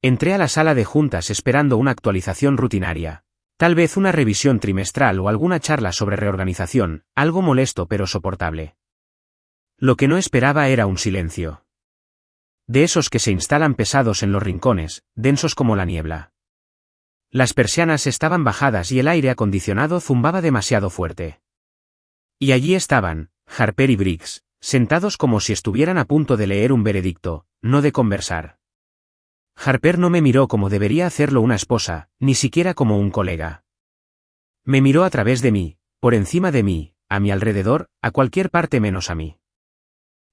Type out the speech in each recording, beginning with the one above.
Entré a la sala de juntas esperando una actualización rutinaria. Tal vez una revisión trimestral o alguna charla sobre reorganización, algo molesto pero soportable. Lo que no esperaba era un silencio. De esos que se instalan pesados en los rincones, densos como la niebla. Las persianas estaban bajadas y el aire acondicionado zumbaba demasiado fuerte. Y allí estaban, Harper y Briggs, sentados como si estuvieran a punto de leer un veredicto, no de conversar. Harper no me miró como debería hacerlo una esposa, ni siquiera como un colega. Me miró a través de mí, por encima de mí, a mi alrededor, a cualquier parte menos a mí.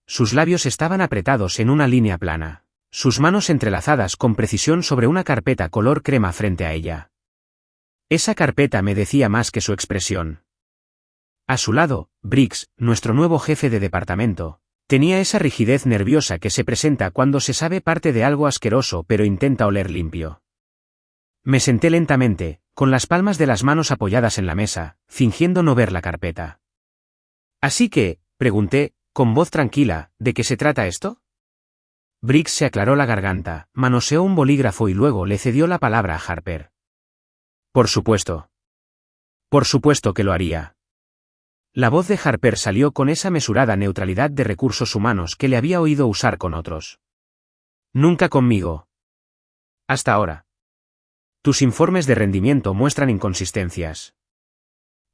Sus labios estaban apretados en una línea plana, sus manos entrelazadas con precisión sobre una carpeta color crema frente a ella. Esa carpeta me decía más que su expresión. A su lado, Briggs, nuestro nuevo jefe de departamento, tenía esa rigidez nerviosa que se presenta cuando se sabe parte de algo asqueroso pero intenta oler limpio. Me senté lentamente, con las palmas de las manos apoyadas en la mesa, fingiendo no ver la carpeta. Así que, pregunté, con voz tranquila, ¿de qué se trata esto? Briggs se aclaró la garganta, manoseó un bolígrafo y luego le cedió la palabra a Harper. Por supuesto. Por supuesto que lo haría. La voz de Harper salió con esa mesurada neutralidad de recursos humanos que le había oído usar con otros. Nunca conmigo. Hasta ahora. Tus informes de rendimiento muestran inconsistencias.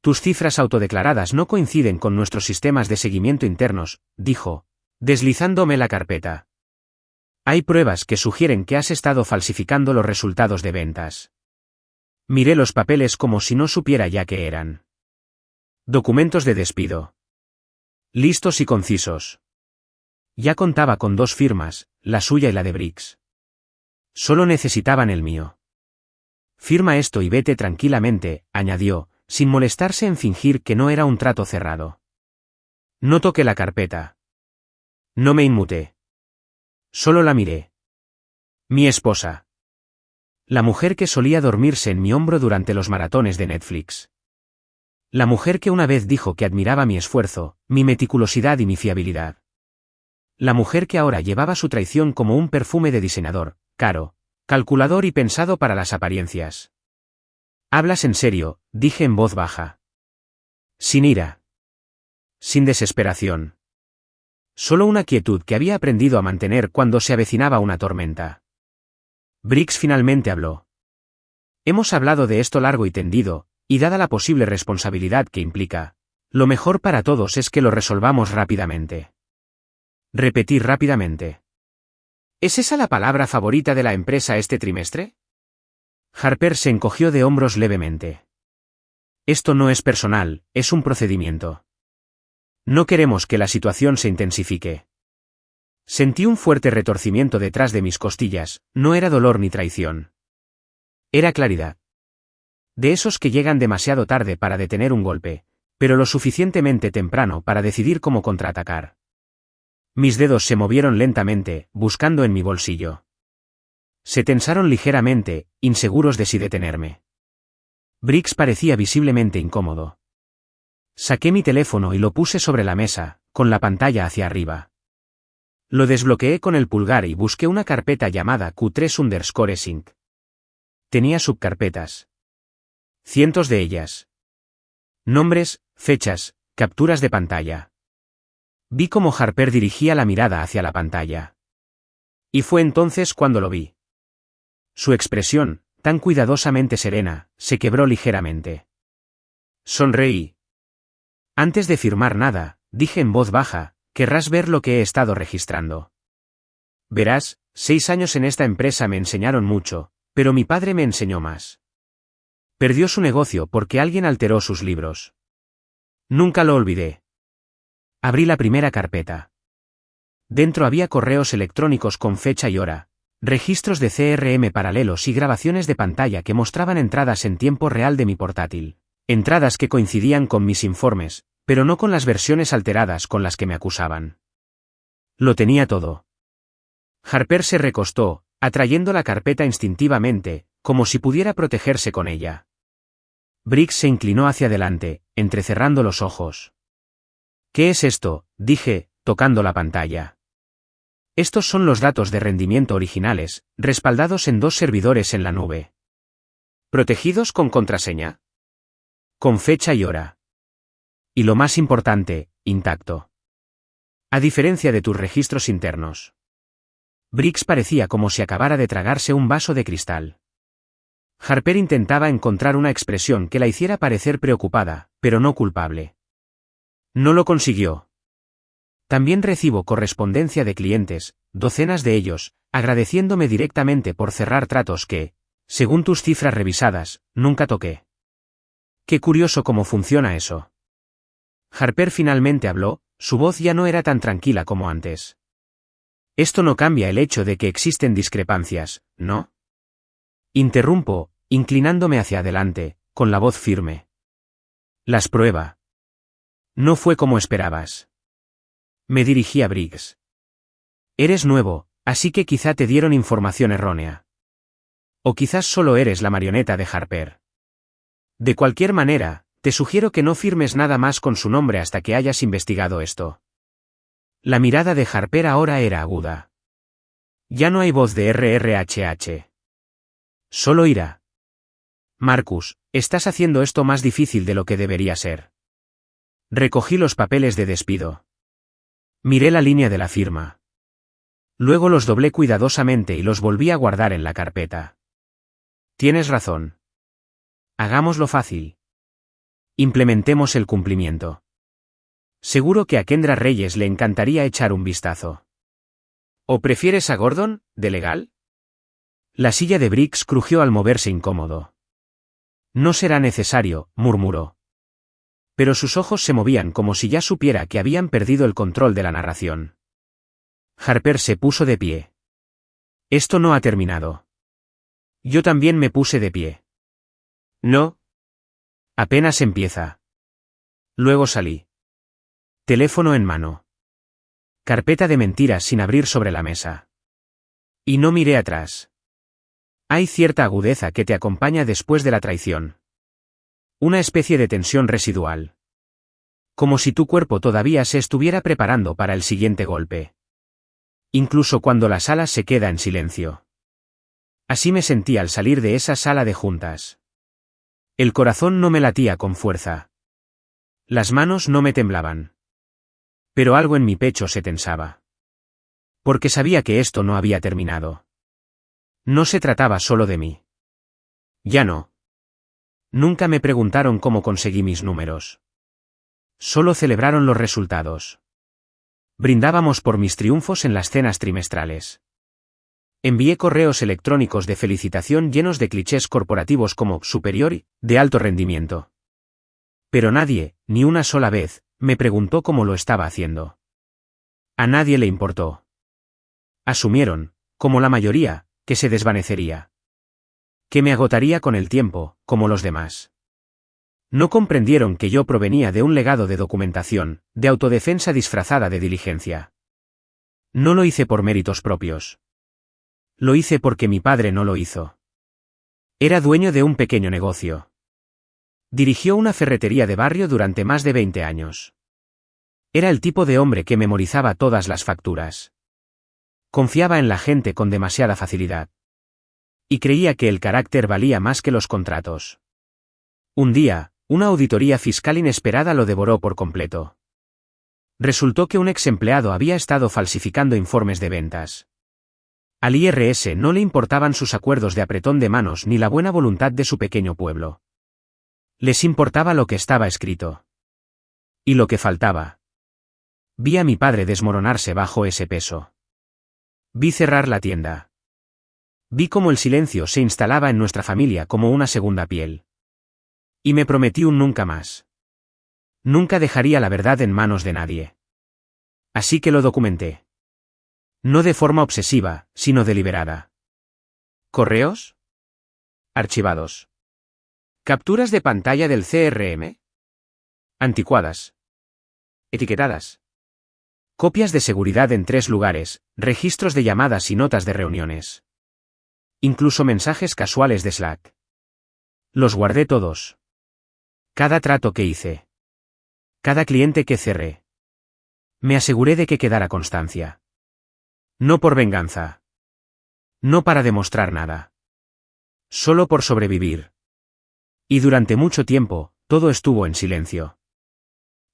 Tus cifras autodeclaradas no coinciden con nuestros sistemas de seguimiento internos, dijo, deslizándome la carpeta. Hay pruebas que sugieren que has estado falsificando los resultados de ventas. Miré los papeles como si no supiera ya qué eran. Documentos de despido. Listos y concisos. Ya contaba con 2 firmas, la suya y la de Briggs. Solo necesitaban el mío. Firma esto y vete tranquilamente, añadió, sin molestarse en fingir que no era un trato cerrado. No toqué la carpeta. No me inmuté. Solo la miré. Mi esposa. La mujer que solía dormirse en mi hombro durante los maratones de Netflix. La mujer que una vez dijo que admiraba mi esfuerzo, mi meticulosidad y mi fiabilidad. La mujer que ahora llevaba su traición como un perfume de diseñador, caro, calculador y pensado para las apariencias. Hablas en serio, dije en voz baja. Sin ira. Sin desesperación. Solo una quietud que había aprendido a mantener cuando se avecinaba una tormenta. Briggs finalmente habló. Hemos hablado de esto largo y tendido, y dada la posible responsabilidad que implica, lo mejor para todos es que lo resolvamos rápidamente. Repetir rápidamente. ¿Es esa la palabra favorita de la empresa este trimestre? Harper se encogió de hombros levemente. Esto no es personal, es un procedimiento. No queremos que la situación se intensifique. Sentí un fuerte retorcimiento detrás de mis costillas, no era dolor ni traición. Era claridad. De esos que llegan demasiado tarde para detener un golpe, pero lo suficientemente temprano para decidir cómo contraatacar. Mis dedos se movieron lentamente, buscando en mi bolsillo. Se tensaron ligeramente, inseguros de si detenerme. Briggs parecía visiblemente incómodo. Saqué mi teléfono y lo puse sobre la mesa, con la pantalla hacia arriba. Lo desbloqueé con el pulgar y busqué una carpeta llamada Q3_Sync. Tenía subcarpetas. Cientos de ellas. Nombres, fechas, capturas de pantalla. Vi cómo Harper dirigía la mirada hacia la pantalla. Y fue entonces cuando lo vi. Su expresión, tan cuidadosamente serena, se quebró ligeramente. Sonreí. Antes de firmar nada, dije en voz baja, querrás ver lo que he estado registrando. Verás, 6 años en esta empresa me enseñaron mucho, pero mi padre me enseñó más. Perdió su negocio porque alguien alteró sus libros. Nunca lo olvidé. Abrí la primera carpeta. Dentro había correos electrónicos con fecha y hora, registros de CRM paralelos y grabaciones de pantalla que mostraban entradas en tiempo real de mi portátil. Entradas que coincidían con mis informes, pero no con las versiones alteradas con las que me acusaban. Lo tenía todo. Harper se recostó, atrayendo la carpeta instintivamente, como si pudiera protegerse con ella. Briggs se inclinó hacia adelante, entrecerrando los ojos. ¿Qué es esto?, dije, tocando la pantalla. Estos son los datos de rendimiento originales, respaldados en 2 servidores en la nube. Protegidos con contraseña. Con fecha y hora. Y lo más importante, intacto. A diferencia de tus registros internos. Briggs parecía como si acabara de tragarse un vaso de cristal. Harper intentaba encontrar una expresión que la hiciera parecer preocupada, pero no culpable. No lo consiguió. También recibo correspondencia de clientes, docenas de ellos, agradeciéndome directamente por cerrar tratos que, según tus cifras revisadas, nunca toqué. Qué curioso cómo funciona eso. Harper finalmente habló, su voz ya no era tan tranquila como antes. Esto no cambia el hecho de que existen discrepancias, ¿no? Interrumpo, inclinándome hacia adelante, con la voz firme. Las prueba. No fue como esperabas. Me dirigí a Briggs. Eres nuevo, así que quizá te dieron información errónea. O quizás solo eres la marioneta de Harper. De cualquier manera, te sugiero que no firmes nada más con su nombre hasta que hayas investigado esto. La mirada de Harper ahora era aguda. Ya no hay voz de RRHH. Solo ira. Marcus, estás haciendo esto más difícil de lo que debería ser. Recogí los papeles de despido. Miré la línea de la firma. Luego los doblé cuidadosamente y los volví a guardar en la carpeta. Tienes razón. Hagámoslo fácil. Implementemos el cumplimiento. Seguro que a Kendra Reyes le encantaría echar un vistazo. ¿O prefieres a Gordon, de legal? La silla de Briggs crujió al moverse incómodo. No será necesario, murmuró. Pero sus ojos se movían como si ya supiera que habían perdido el control de la narración. Harper se puso de pie. Esto no ha terminado. Yo también me puse de pie. No. Apenas empieza. Luego salí. Teléfono en mano. Carpeta de mentiras sin abrir sobre la mesa. Y no miré atrás. Hay cierta agudeza que te acompaña después de la traición. Una especie de tensión residual. Como si tu cuerpo todavía se estuviera preparando para el siguiente golpe. Incluso cuando la sala se queda en silencio. Así me sentí al salir de esa sala de juntas. El corazón no me latía con fuerza. Las manos no me temblaban. Pero algo en mi pecho se tensaba. Porque sabía que esto no había terminado. No se trataba solo de mí. Ya no. Nunca me preguntaron cómo conseguí mis números. Solo celebraron los resultados. Brindábamos por mis triunfos en las cenas trimestrales. Envié correos electrónicos de felicitación llenos de clichés corporativos como superior y de alto rendimiento. Pero nadie, ni una sola vez, me preguntó cómo lo estaba haciendo. A nadie le importó. Asumieron, como la mayoría, que se desvanecería. Que me agotaría con el tiempo, como los demás. No comprendieron que yo provenía de un legado de documentación, de autodefensa disfrazada de diligencia. No lo hice por méritos propios. Lo hice porque mi padre no lo hizo. Era dueño de un pequeño negocio. Dirigió una ferretería de barrio durante más de 20 años. Era el tipo de hombre que memorizaba todas las facturas. Confiaba en la gente con demasiada facilidad. Y creía que el carácter valía más que los contratos. Un día, una auditoría fiscal inesperada lo devoró por completo. Resultó que un ex empleado había estado falsificando informes de ventas. Al IRS no le importaban sus acuerdos de apretón de manos ni la buena voluntad de su pequeño pueblo. Les importaba lo que estaba escrito. Y lo que faltaba. Vi a mi padre desmoronarse bajo ese peso. Vi cerrar la tienda. Vi cómo el silencio se instalaba en nuestra familia como una segunda piel. Y me prometí un nunca más. Nunca dejaría la verdad en manos de nadie. Así que lo documenté. No de forma obsesiva, sino deliberada. ¿Correos? Archivados. ¿Capturas de pantalla del CRM? Anticuadas. Etiquetadas. Copias de seguridad en 3 lugares, registros de llamadas y notas de reuniones. Incluso mensajes casuales de Slack. Los guardé todos. Cada trato que hice. Cada cliente que cerré. Me aseguré de que quedara constancia. No por venganza. No para demostrar nada. Solo por sobrevivir. Y durante mucho tiempo, todo estuvo en silencio.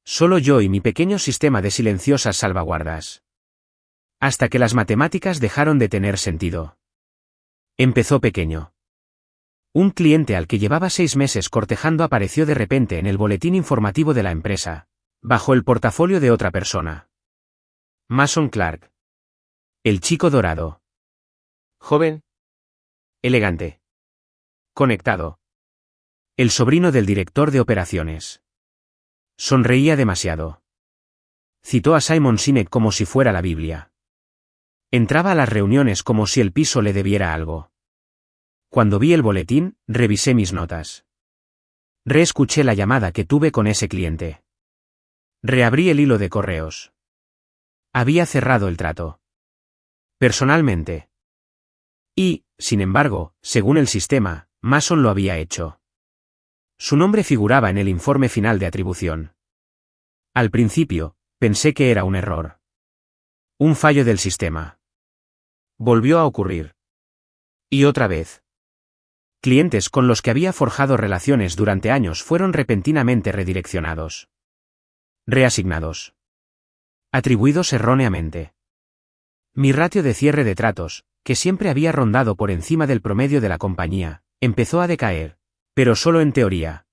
Solo yo y mi pequeño sistema de silenciosas salvaguardas. Hasta que las matemáticas dejaron de tener sentido. Empezó pequeño. Un cliente al que llevaba 6 meses cortejando apareció de repente en el boletín informativo de la empresa, bajo el portafolio de otra persona. Mason Clark. El chico dorado. Joven. Elegante. Conectado. El sobrino del director de operaciones. Sonreía demasiado. Citó a Simon Sinek como si fuera la Biblia. Entraba a las reuniones como si el piso le debiera algo. Cuando vi el boletín, revisé mis notas. Reescuché la llamada que tuve con ese cliente. Reabrí el hilo de correos. Había cerrado el trato. Personalmente. Y, sin embargo, según el sistema, Mason lo había hecho. Su nombre figuraba en el informe final de atribución. Al principio, pensé que era un error. Un fallo del sistema. Volvió a ocurrir. Y otra vez. Clientes con los que había forjado relaciones durante años fueron repentinamente redireccionados. Reasignados. Atribuidos erróneamente. Mi ratio de cierre de tratos, que siempre había rondado por encima del promedio de la compañía, empezó a decaer, pero solo en teoría.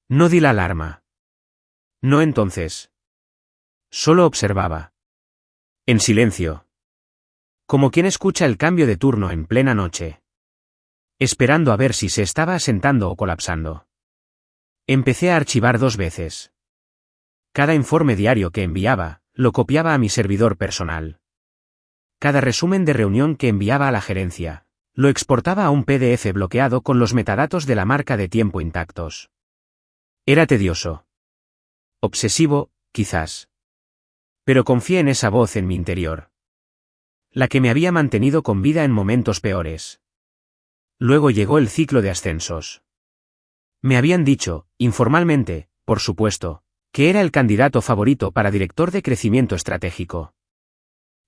No di la alarma. No entonces. Solo observaba. En silencio. Como quien escucha el cambio de turno en plena noche. Esperando a ver si se estaba asentando o colapsando. Empecé a archivar 2 veces. Cada informe diario que enviaba, lo copiaba a mi servidor personal. Cada resumen de reunión que enviaba a la gerencia, lo exportaba a un PDF bloqueado con los metadatos de la marca de tiempo intactos. Era tedioso. Obsesivo, quizás. Pero confié en esa voz en mi interior. La que me había mantenido con vida en momentos peores. Luego llegó el ciclo de ascensos. Me habían dicho, informalmente, por supuesto, que era el candidato favorito para director de crecimiento estratégico.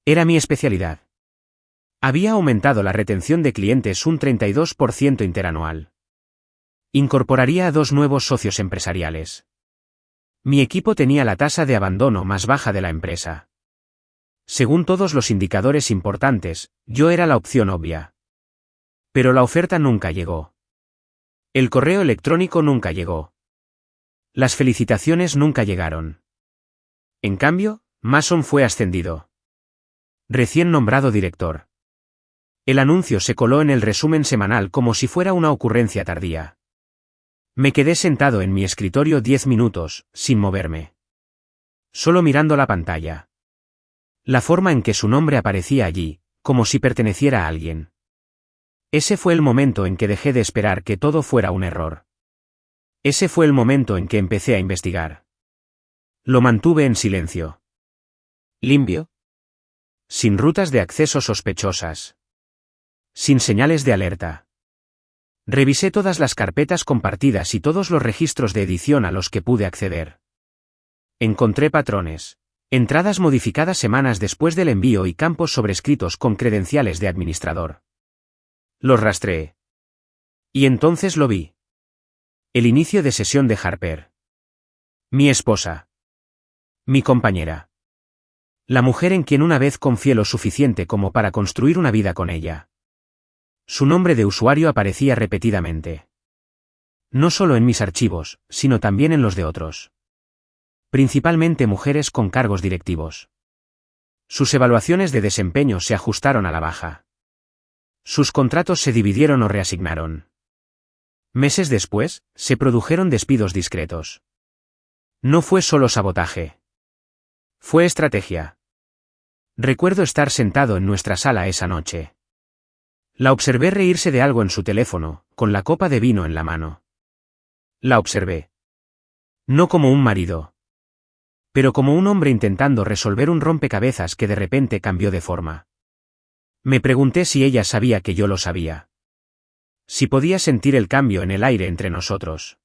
Era mi especialidad. Había aumentado la retención de clientes un 32% interanual. Incorporaría a 2 nuevos socios empresariales. Mi equipo tenía la tasa de abandono más baja de la empresa. Según todos los indicadores importantes, yo era la opción obvia. Pero la oferta nunca llegó. El correo electrónico nunca llegó. Las felicitaciones nunca llegaron. En cambio, Mason fue ascendido. Recién nombrado director. El anuncio se coló en el resumen semanal como si fuera una ocurrencia tardía. Me quedé sentado en mi escritorio 10 minutos, sin moverme. Solo mirando la pantalla. La forma en que su nombre aparecía allí, como si perteneciera a alguien. Ese fue el momento en que dejé de esperar que todo fuera un error. Ese fue el momento en que empecé a investigar. Lo mantuve en silencio. Limpio. Sin rutas de acceso sospechosas. Sin señales de alerta. Revisé todas las carpetas compartidas y todos los registros de edición a los que pude acceder. Encontré patrones. Entradas modificadas semanas después del envío y campos sobrescritos con credenciales de administrador. Los rastreé. Y entonces lo vi. El inicio de sesión de Harper. Mi esposa. Mi compañera. La mujer en quien una vez confié lo suficiente como para construir una vida con ella. Su nombre de usuario aparecía repetidamente. No solo en mis archivos, sino también en los de otros. Principalmente mujeres con cargos directivos. Sus evaluaciones de desempeño se ajustaron a la baja. Sus contratos se dividieron o reasignaron. Meses después, se produjeron despidos discretos. No fue solo sabotaje. Fue estrategia. Recuerdo estar sentado en nuestra sala esa noche. La observé reírse de algo en su teléfono, con la copa de vino en la mano. La observé. No como un marido. Pero como un hombre intentando resolver un rompecabezas que de repente cambió de forma. Me pregunté si ella sabía que yo lo sabía. Si podía sentir el cambio en el aire entre nosotros.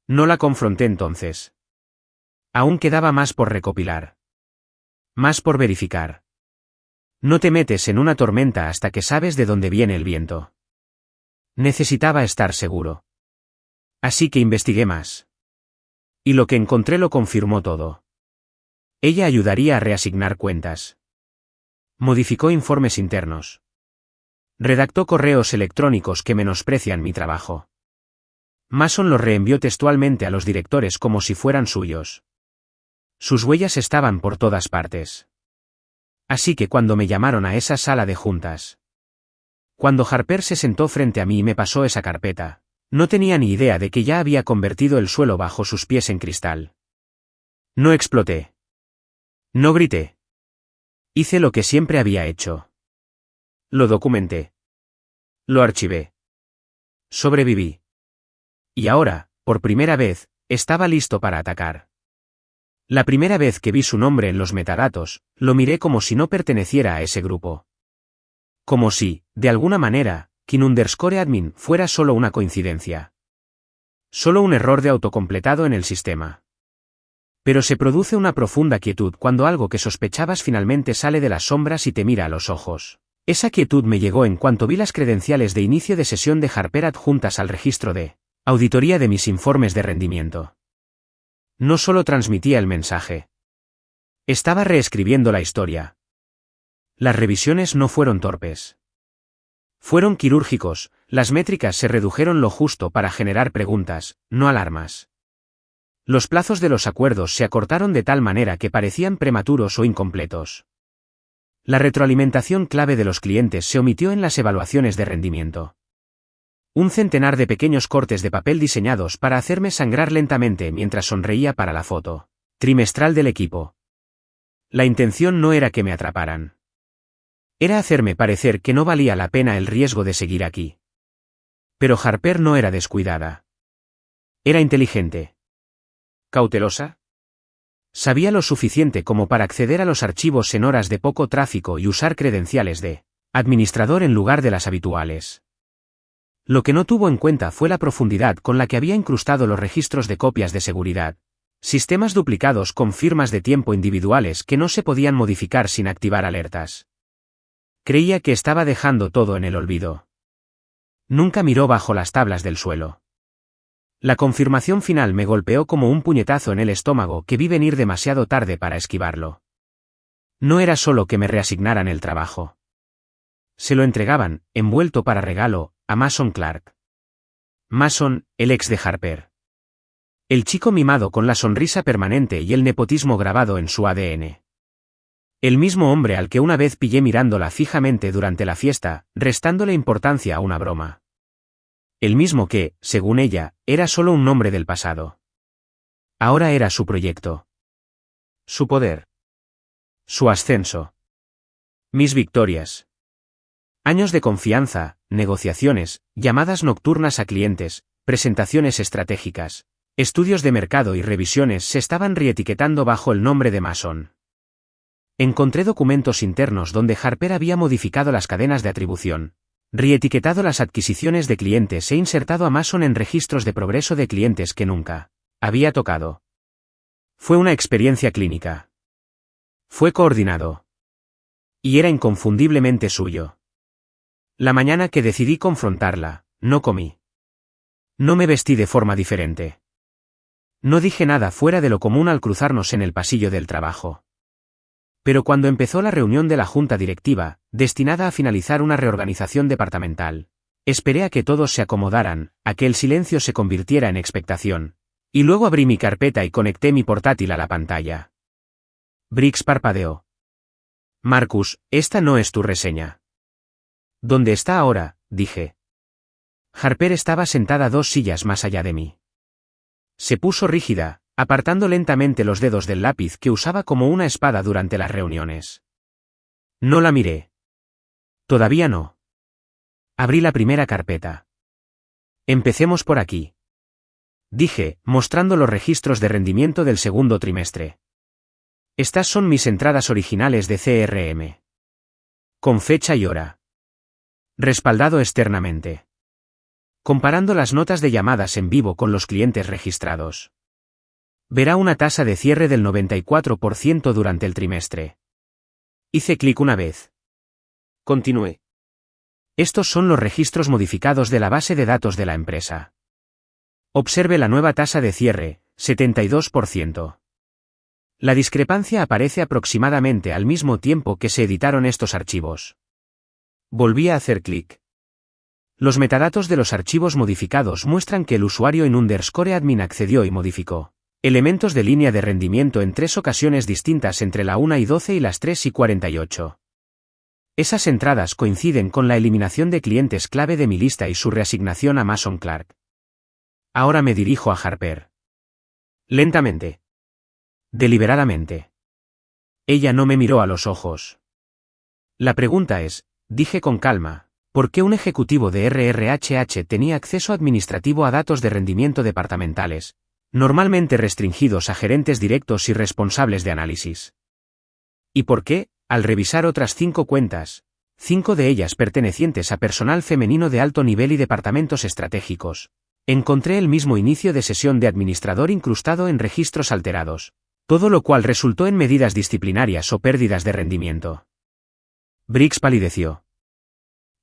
No la confronté entonces. Aún quedaba más por recopilar. Más por verificar. No te metes en una tormenta hasta que sabes de dónde viene el viento. Necesitaba estar seguro. Así que investigué más. Y lo que encontré lo confirmó todo. Ella ayudaría a reasignar cuentas. Modificó informes internos. Redactó correos electrónicos que menosprecian mi trabajo. Mason los reenvió textualmente a los directores como si fueran suyos. Sus huellas estaban por todas partes. Así que cuando me llamaron a esa sala de juntas. Cuando Harper se sentó frente a mí y me pasó esa carpeta, no tenía ni idea de que ya había convertido el suelo bajo sus pies en cristal. No exploté. No grité. Hice lo que siempre había hecho. Lo documenté. Lo archivé. Sobreviví. Y ahora, por primera vez, estaba listo para atacar. La primera vez que vi su nombre en los metadatos, lo miré como si no perteneciera a ese grupo. Como si, de alguna manera, kin_admin fuera solo una coincidencia. Solo un error de autocompletado en el sistema. Pero se produce una profunda quietud cuando algo que sospechabas finalmente sale de las sombras y te mira a los ojos. Esa quietud me llegó en cuanto vi las credenciales de inicio de sesión de Harper adjuntas al registro de auditoría de mis informes de rendimiento. No solo transmitía el mensaje. Estaba reescribiendo la historia. Las revisiones no fueron torpes. Fueron quirúrgicos, las métricas se redujeron lo justo para generar preguntas, no alarmas. Los plazos de los acuerdos se acortaron de tal manera que parecían prematuros o incompletos. La retroalimentación clave de los clientes se omitió en las evaluaciones de rendimiento. Un centenar de pequeños cortes de papel diseñados para hacerme sangrar lentamente mientras sonreía para la foto trimestral del equipo. La intención no era que me atraparan. Era hacerme parecer que no valía la pena el riesgo de seguir aquí. Pero Harper no era descuidada. Era inteligente. ¿Cautelosa? Sabía lo suficiente como para acceder a los archivos en horas de poco tráfico y usar credenciales de administrador en lugar de las habituales. Lo que no tuvo en cuenta fue la profundidad con la que había incrustado los registros de copias de seguridad. Sistemas duplicados con firmas de tiempo individuales que no se podían modificar sin activar alertas. Creía que estaba dejando todo en el olvido. Nunca miró bajo las tablas del suelo. La confirmación final me golpeó como un puñetazo en el estómago que vi venir demasiado tarde para esquivarlo. No era solo que me reasignaran el trabajo. Se lo entregaban, envuelto para regalo, a Mason Clark. Mason, el ex de Harper. El chico mimado con la sonrisa permanente y el nepotismo grabado en su ADN. El mismo hombre al que una vez pillé mirándola fijamente durante la fiesta, restándole importancia a una broma. El mismo que, según ella, era solo un nombre del pasado. Ahora era su proyecto. Su poder. Su ascenso. Mis victorias. Años de confianza, negociaciones, llamadas nocturnas a clientes, presentaciones estratégicas, estudios de mercado y revisiones se estaban reetiquetando bajo el nombre de Mason. Encontré documentos internos donde Harper había modificado las cadenas de atribución, reetiquetado las adquisiciones de clientes e insertado a Mason en registros de progreso de clientes que nunca había tocado. Fue una experiencia clínica. Fue coordinado. Y era inconfundiblemente suyo. La mañana que decidí confrontarla, no comí. No me vestí de forma diferente. No dije nada fuera de lo común al cruzarnos en el pasillo del trabajo. Pero cuando empezó la reunión de la junta directiva, destinada a finalizar una reorganización departamental, esperé a que todos se acomodaran, a que el silencio se convirtiera en expectación, y luego abrí mi carpeta y conecté mi portátil a la pantalla. Briggs parpadeó. Marcus, esta no es tu reseña. ¿Dónde está ahora?, dije. Harper estaba sentada 2 sillas más allá de mí. Se puso rígida, apartando lentamente los dedos del lápiz que usaba como una espada durante las reuniones. No la miré. Todavía no. Abrí la primera carpeta. Empecemos por aquí. Dije, mostrando los registros de rendimiento del segundo trimestre. Estas son mis entradas originales de CRM. Con fecha y hora. Respaldado externamente. Comparando las notas de llamadas en vivo con los clientes registrados. Verá una tasa de cierre del 94% durante el trimestre. Hice clic una vez. Continué. Estos son los registros modificados de la base de datos de la empresa. Observe la nueva tasa de cierre, 72%. La discrepancia aparece aproximadamente al mismo tiempo que se editaron estos archivos. Volví a hacer clic. Los metadatos de los archivos modificados muestran que el usuario en _admin accedió y modificó elementos de línea de rendimiento en 3 ocasiones distintas entre la 1:12 y las 3:48. Esas entradas coinciden con la eliminación de clientes clave de mi lista y su reasignación a Mason Clark. Ahora me dirijo a Harper. Lentamente. Deliberadamente. Ella no me miró a los ojos. La pregunta es, dije con calma, ¿por qué un ejecutivo de RRHH tenía acceso administrativo a datos de rendimiento departamentales, normalmente restringidos a gerentes directos y responsables de análisis? ¿Y por qué, al revisar otras 5 cuentas, 5 de ellas pertenecientes a personal femenino de alto nivel y departamentos estratégicos, encontré el mismo inicio de sesión de administrador incrustado en registros alterados, todo lo cual resultó en medidas disciplinarias o pérdidas de rendimiento? Briggs palideció.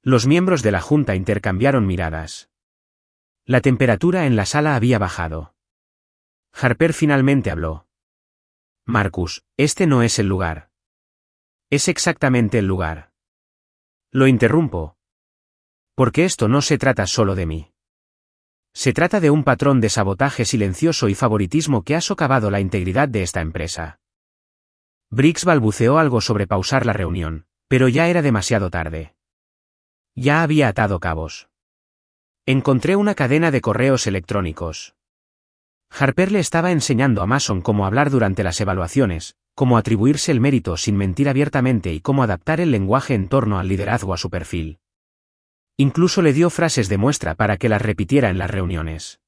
Los miembros de la junta intercambiaron miradas. La temperatura en la sala había bajado. Harper finalmente habló. Marcus, este no es el lugar. Es exactamente el lugar. Lo interrumpo. Porque esto no se trata solo de mí. Se trata de un patrón de sabotaje silencioso y favoritismo que ha socavado la integridad de esta empresa. Briggs balbuceó algo sobre pausar la reunión, pero ya era demasiado tarde. Ya había atado cabos. Encontré una cadena de correos electrónicos. Harper le estaba enseñando a Mason cómo hablar durante las evaluaciones, cómo atribuirse el mérito sin mentir abiertamente y cómo adaptar el lenguaje en torno al liderazgo a su perfil. Incluso le dio frases de muestra para que las repitiera en las reuniones.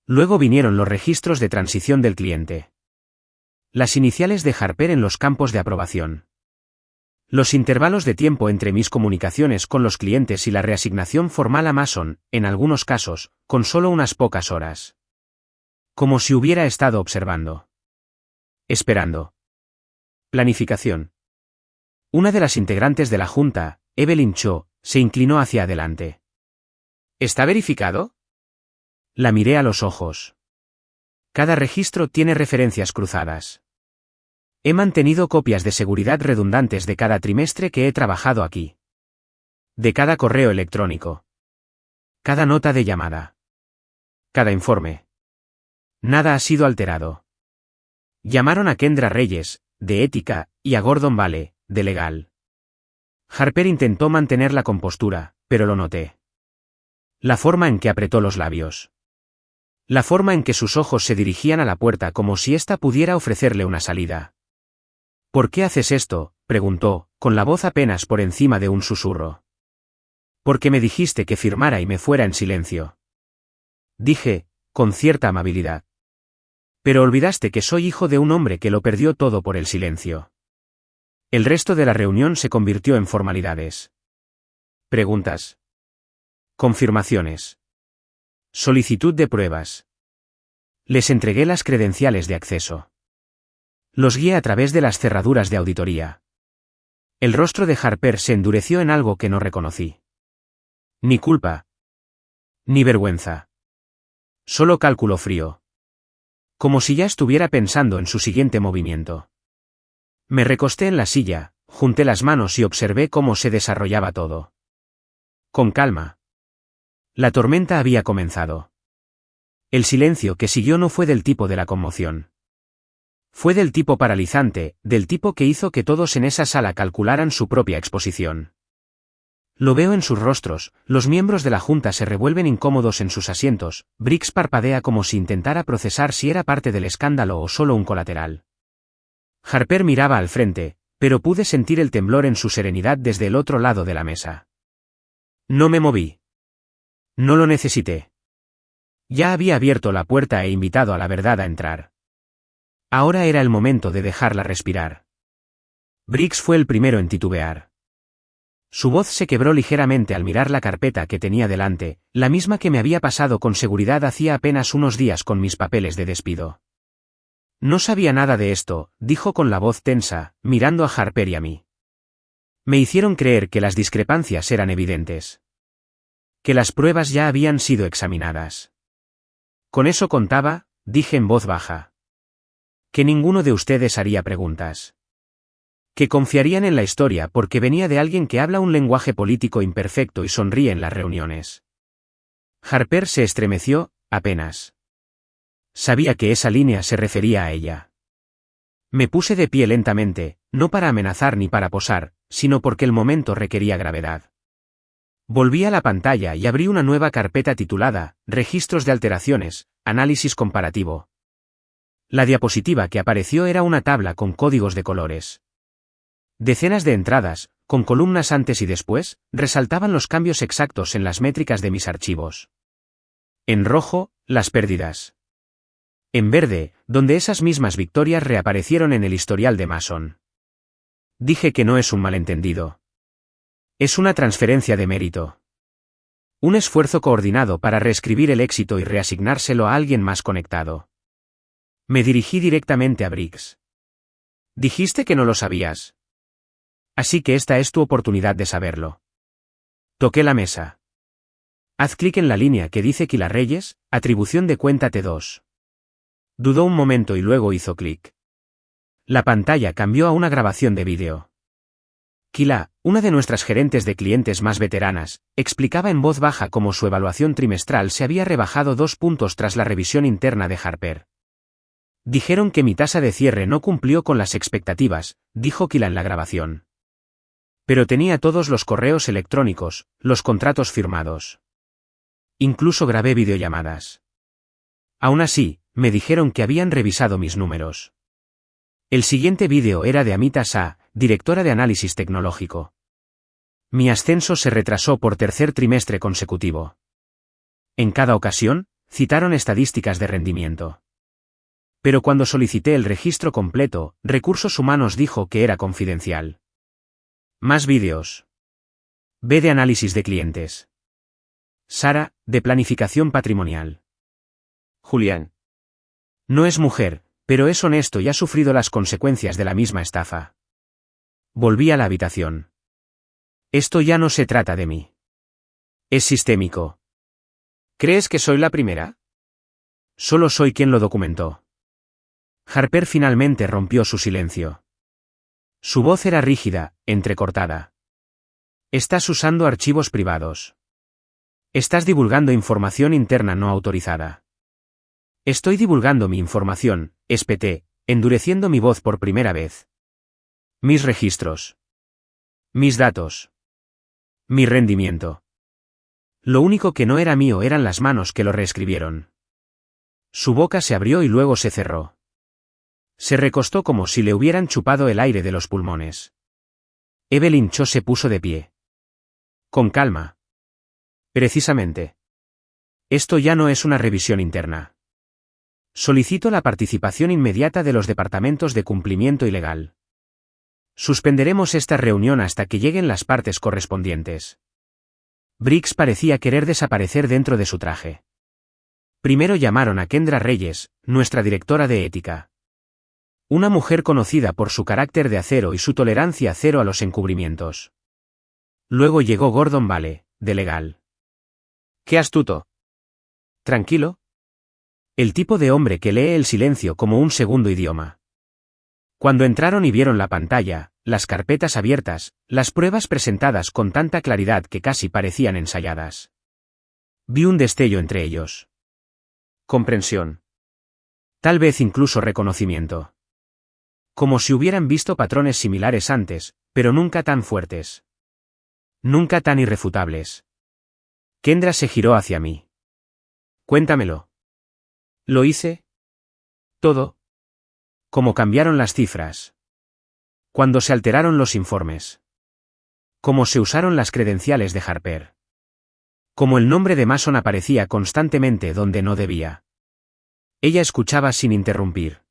Luego vinieron los registros de transición del cliente. Las iniciales de Harper en los campos de aprobación. Los intervalos de tiempo entre mis comunicaciones con los clientes y la reasignación formal a Mason, en algunos casos, con solo unas pocas horas. Como si hubiera estado observando. Esperando. Planificación. Una de las integrantes de la junta, Evelyn Cho, se inclinó hacia adelante. ¿Está verificado? La miré a los ojos. Cada registro tiene referencias cruzadas. He mantenido copias de seguridad redundantes de cada trimestre que he trabajado aquí. De cada correo electrónico. Cada nota de llamada. Cada informe. Nada ha sido alterado. Llamaron a Kendra Reyes, de ética, y a Gordon Vale, de legal. Harper intentó mantener la compostura, pero lo noté. La forma en que apretó los labios. La forma en que sus ojos se dirigían a la puerta como si ésta pudiera ofrecerle una salida. ¿Por qué haces esto?, preguntó, con la voz apenas por encima de un susurro. Porque me dijiste que firmara y me fuera en silencio. Dije, con cierta amabilidad. Pero olvidaste que soy hijo de un hombre que lo perdió todo por el silencio. El resto de la reunión se convirtió en formalidades. Preguntas. Confirmaciones. Solicitud de pruebas. Les entregué las credenciales de acceso. Los guié a través de las cerraduras de auditoría. El rostro de Harper se endureció en algo que no reconocí. Ni culpa. Ni vergüenza. Solo cálculo frío. Como si ya estuviera pensando en su siguiente movimiento. Me recosté en la silla, junté las manos y observé cómo se desarrollaba todo. Con calma. La tormenta había comenzado. El silencio que siguió no fue del tipo de la conmoción. Fue del tipo paralizante, del tipo que hizo que todos en esa sala calcularan su propia exposición. Lo veo en sus rostros, los miembros de la junta se revuelven incómodos en sus asientos, Briggs parpadea como si intentara procesar si era parte del escándalo o solo un colateral. Harper miraba al frente, pero pude sentir el temblor en su serenidad desde el otro lado de la mesa. No me moví. No lo necesité. Ya había abierto la puerta e invitado a la verdad a entrar. Ahora era el momento de dejarla respirar. Briggs fue el primero en titubear. Su voz se quebró ligeramente al mirar la carpeta que tenía delante, la misma que me había pasado con seguridad hacía apenas unos días con mis papeles de despido. No sabía nada de esto, dijo con la voz tensa, mirando a Harper y a mí. Me hicieron creer que las discrepancias eran evidentes. Que las pruebas ya habían sido examinadas. Con eso contaba, dije en voz baja. Que ninguno de ustedes haría preguntas. Que confiarían en la historia porque venía de alguien que habla un lenguaje político imperfecto y sonríe en las reuniones. Harper se estremeció, apenas. Sabía que esa línea se refería a ella. Me puse de pie lentamente, no para amenazar ni para posar, sino porque el momento requería gravedad. Volví a la pantalla y abrí una nueva carpeta titulada Registros de alteraciones, análisis comparativo. La diapositiva que apareció era una tabla con códigos de colores. Decenas de entradas, con columnas antes y después, resaltaban los cambios exactos en las métricas de mis archivos. En rojo, las pérdidas. En verde, donde esas mismas victorias reaparecieron en el historial de Mason. Dije que no es un malentendido. Es una transferencia de mérito. Un esfuerzo coordinado para reescribir el éxito y reasignárselo a alguien más conectado. Me dirigí directamente a Briggs. Dijiste que no lo sabías. Así que esta es tu oportunidad de saberlo. Toqué la mesa. Haz clic en la línea que dice Kila Reyes, atribución de cuenta T2. Dudó un momento y luego hizo clic. La pantalla cambió a una grabación de vídeo. Kila, una de nuestras gerentes de clientes más veteranas, explicaba en voz baja cómo su evaluación trimestral se había rebajado 2 puntos tras la revisión interna de Harper. Dijeron que mi tasa de cierre no cumplió con las expectativas, dijo Kila en la grabación. Pero tenía todos los correos electrónicos, los contratos firmados. Incluso grabé videollamadas. Aún así, me dijeron que habían revisado mis números. El siguiente vídeo era de Amita Shah, directora de análisis tecnológico. Mi ascenso se retrasó por tercer trimestre consecutivo. En cada ocasión, citaron estadísticas de rendimiento. Pero cuando solicité el registro completo, Recursos Humanos dijo que era confidencial. Más vídeos. B de análisis de clientes. Sara, de planificación patrimonial. Julián. No es mujer, pero es honesto y ha sufrido las consecuencias de la misma estafa. Volví a la habitación. Esto ya no se trata de mí. Es sistémico. ¿Crees que soy la primera? Solo soy quien lo documentó. Harper finalmente rompió su silencio. Su voz era rígida, entrecortada. Estás usando archivos privados. Estás divulgando información interna no autorizada. Estoy divulgando mi información, espeté, endureciendo mi voz por primera vez. Mis registros. Mis datos. Mi rendimiento. Lo único que no era mío eran las manos que lo reescribieron. Su boca se abrió y luego se cerró. Se recostó como si le hubieran chupado el aire de los pulmones. Evelyn Cho se puso de pie. Con calma. Precisamente. Esto ya no es una revisión interna. Solicito la participación inmediata de los departamentos de cumplimiento y legal. Suspenderemos esta reunión hasta que lleguen las partes correspondientes. Briggs parecía querer desaparecer dentro de su traje. Primero llamaron a Kendra Reyes, nuestra directora de ética. Una mujer conocida por su carácter de acero y su tolerancia cero a los encubrimientos. Luego llegó Gordon Vale, de legal. ¡Qué astuto! ¿Tranquilo? El tipo de hombre que lee el silencio como un segundo idioma. Cuando entraron y vieron la pantalla, las carpetas abiertas, las pruebas presentadas con tanta claridad que casi parecían ensayadas. Vi un destello entre ellos. Comprensión. Tal vez incluso reconocimiento. Como si hubieran visto patrones similares antes, pero nunca tan fuertes. Nunca tan irrefutables. Kendra se giró hacia mí. Cuéntamelo. ¿Lo hice? Todo. ¿Cómo cambiaron las cifras? Cuando se alteraron los informes. Cómo se usaron las credenciales de Harper. Cómo el nombre de Mason aparecía constantemente donde no debía. Ella escuchaba sin interrumpir.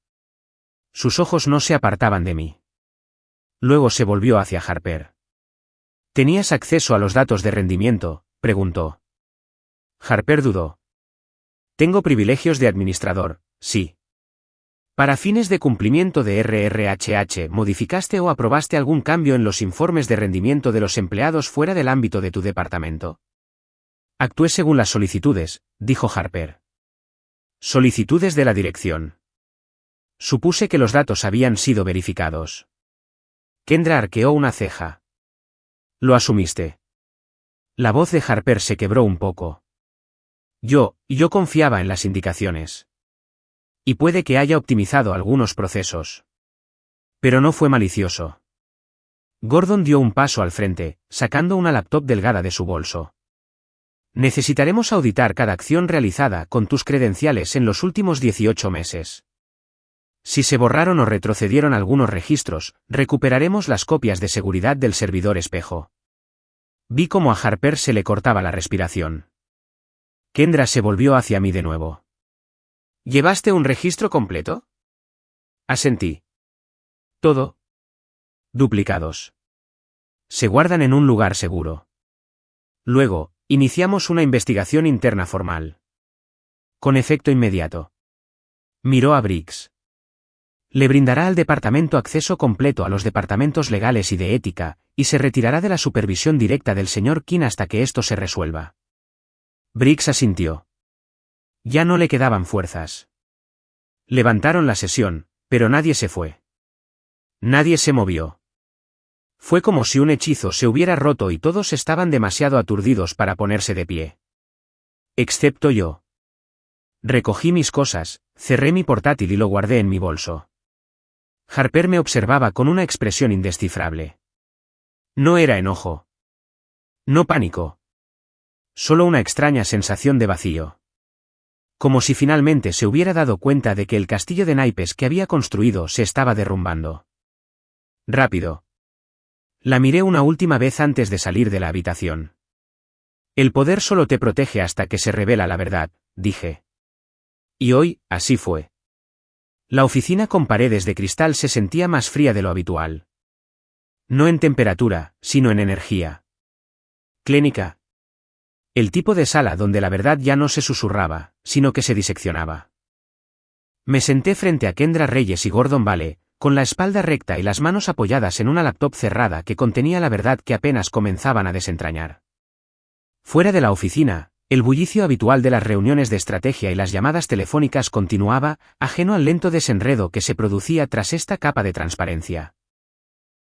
Sus ojos no se apartaban de mí. Luego se volvió hacia Harper. ¿Tenías acceso a los datos de rendimiento?, preguntó. Harper dudó. Tengo privilegios de administrador, sí. Para fines de cumplimiento de RRHH, ¿modificaste o aprobaste algún cambio en los informes de rendimiento de los empleados fuera del ámbito de tu departamento? Actué según las solicitudes, dijo Harper. Solicitudes de la dirección. Supuse que los datos habían sido verificados. Kendra arqueó una ceja. ¿Lo asumiste? La voz de Harper se quebró un poco. Yo confiaba en las indicaciones. Y puede que haya optimizado algunos procesos. Pero no fue malicioso. Gordon dio un paso al frente, sacando una laptop delgada de su bolso. Necesitaremos auditar cada acción realizada con tus credenciales en los últimos 18 meses. Si se borraron o retrocedieron algunos registros, recuperaremos las copias de seguridad del servidor espejo. Vi cómo a Harper se le cortaba la respiración. Kendra se volvió hacia mí de nuevo. ¿Llevaste un registro completo? Asentí. Todo. Duplicados. Se guardan en un lugar seguro. Luego, iniciamos una investigación interna formal. Con efecto inmediato. Miró a Briggs. Le brindará al departamento acceso completo a los departamentos legales y de ética, y se retirará de la supervisión directa del señor King hasta que esto se resuelva. Briggs asintió. Ya no le quedaban fuerzas. Levantaron la sesión, pero nadie se fue. Nadie se movió. Fue como si un hechizo se hubiera roto y todos estaban demasiado aturdidos para ponerse de pie. Excepto yo. Recogí mis cosas, cerré mi portátil y lo guardé en mi bolso. Harper me observaba con una expresión indescifrable. No era enojo. No pánico. Solo una extraña sensación de vacío. Como si finalmente se hubiera dado cuenta de que el castillo de naipes que había construido se estaba derrumbando. Rápido. La miré una última vez antes de salir de la habitación. El poder solo te protege hasta que se revela la verdad, dije. Y hoy, así fue. La oficina con paredes de cristal se sentía más fría de lo habitual. No en temperatura, sino en energía. Clínica. El tipo de sala donde la verdad ya no se susurraba, sino que se diseccionaba. Me senté frente a Kendra Reyes y Gordon Vale, con la espalda recta y las manos apoyadas en una laptop cerrada que contenía la verdad que apenas comenzaban a desentrañar. Fuera de la oficina, el bullicio habitual de las reuniones de estrategia y las llamadas telefónicas continuaba, ajeno al lento desenredo que se producía tras esta capa de transparencia.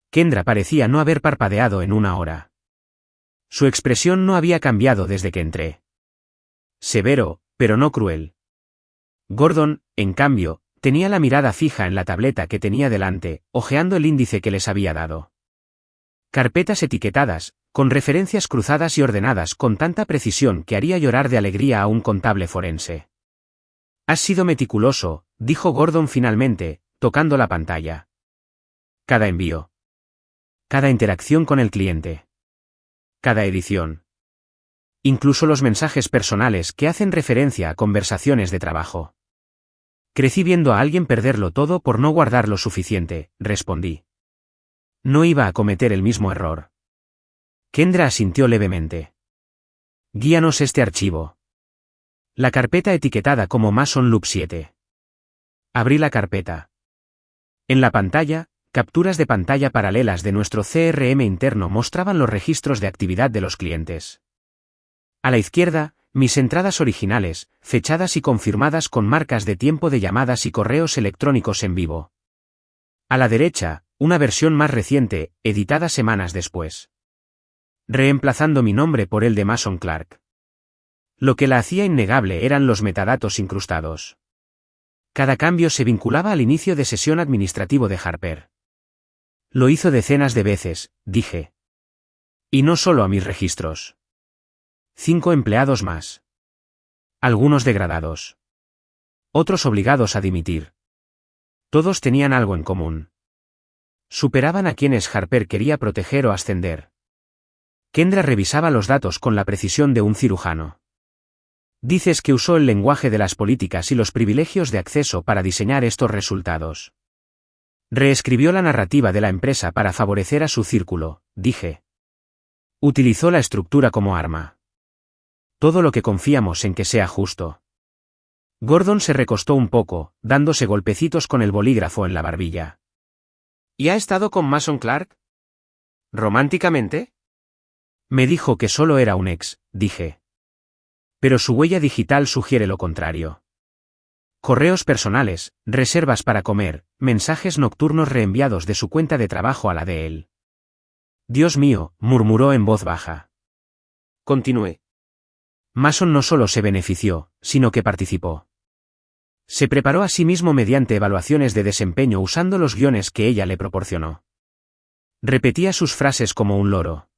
Kendra parecía no haber parpadeado en una hora. Su expresión no había cambiado desde que entré. Severo, pero no cruel. Gordon, en cambio, tenía la mirada fija en la tableta que tenía delante, hojeando el índice que les había dado. Carpetas etiquetadas, con referencias cruzadas y ordenadas con tanta precisión que haría llorar de alegría a un contable forense. Has sido meticuloso, dijo Gordon finalmente, tocando la pantalla. Cada envío. Cada interacción con el cliente. Cada edición. Incluso los mensajes personales que hacen referencia a conversaciones de trabajo. Crecí viendo a alguien perderlo todo por no guardar lo suficiente, respondí. No iba a cometer el mismo error. Kendra asintió levemente. Guíanos este archivo. La carpeta etiquetada como Mason Loop 7. Abrí la carpeta. En la pantalla, capturas de pantalla paralelas de nuestro CRM interno mostraban los registros de actividad de los clientes. A la izquierda, mis entradas originales, fechadas y confirmadas con marcas de tiempo de llamadas y correos electrónicos en vivo. A la derecha, una versión más reciente, editada semanas después. Reemplazando mi nombre por el de Mason Clark. Lo que la hacía innegable eran los metadatos incrustados. Cada cambio se vinculaba al inicio de sesión administrativo de Harper. Lo hizo decenas de veces, dije. Y no solo a mis registros. 5 empleados más. Algunos degradados. Otros obligados a dimitir. Todos tenían algo en común. Superaban a quienes Harper quería proteger o ascender. Kendra revisaba los datos con la precisión de un cirujano. Dices que usó el lenguaje de las políticas y los privilegios de acceso para diseñar estos resultados. Reescribió la narrativa de la empresa para favorecer a su círculo, dije. Utilizó la estructura como arma. Todo lo que confiamos en que sea justo. Gordon se recostó un poco, dándose golpecitos con el bolígrafo en la barbilla. ¿Y ha estado con Mason Clark? ¿Románticamente? Me dijo que solo era un ex, dije. Pero su huella digital sugiere lo contrario. Correos personales, reservas para comer, mensajes nocturnos reenviados de su cuenta de trabajo a la de él. Dios mío, murmuró en voz baja. Continué. Mason no solo se benefició, sino que participó. Se preparó a sí mismo mediante evaluaciones de desempeño usando los guiones que ella le proporcionó. Repetía sus frases como un loro.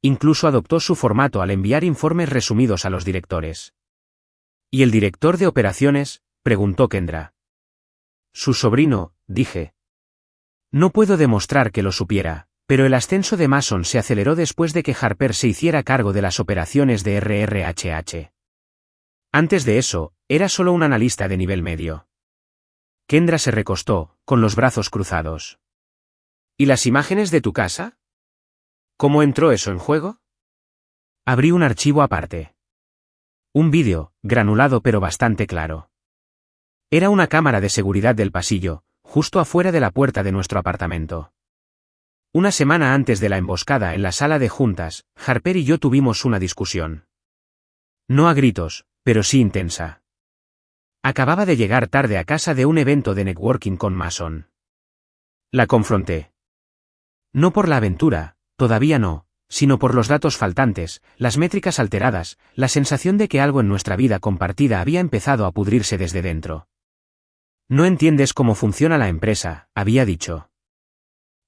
Incluso adoptó su formato al enviar informes resumidos a los directores. ¿Y el director de operaciones?, preguntó Kendra. Su sobrino, dije. No puedo demostrar que lo supiera, pero el ascenso de Mason se aceleró después de que Harper se hiciera cargo de las operaciones de RRHH. Antes de eso, era solo un analista de nivel medio. Kendra se recostó, con los brazos cruzados. ¿Y las imágenes de tu casa? ¿Cómo entró eso en juego? Abrí un archivo aparte. Un vídeo, granulado pero bastante claro. Era una cámara de seguridad del pasillo, justo afuera de la puerta de nuestro apartamento. Una semana antes de la emboscada en la sala de juntas, Harper y yo tuvimos una discusión. No a gritos, pero sí intensa. Acababa de llegar tarde a casa de un evento de networking con Mason. La confronté. No por la aventura, todavía no, sino por los datos faltantes, las métricas alteradas, la sensación de que algo en nuestra vida compartida había empezado a pudrirse desde dentro. No entiendes cómo funciona la empresa, había dicho.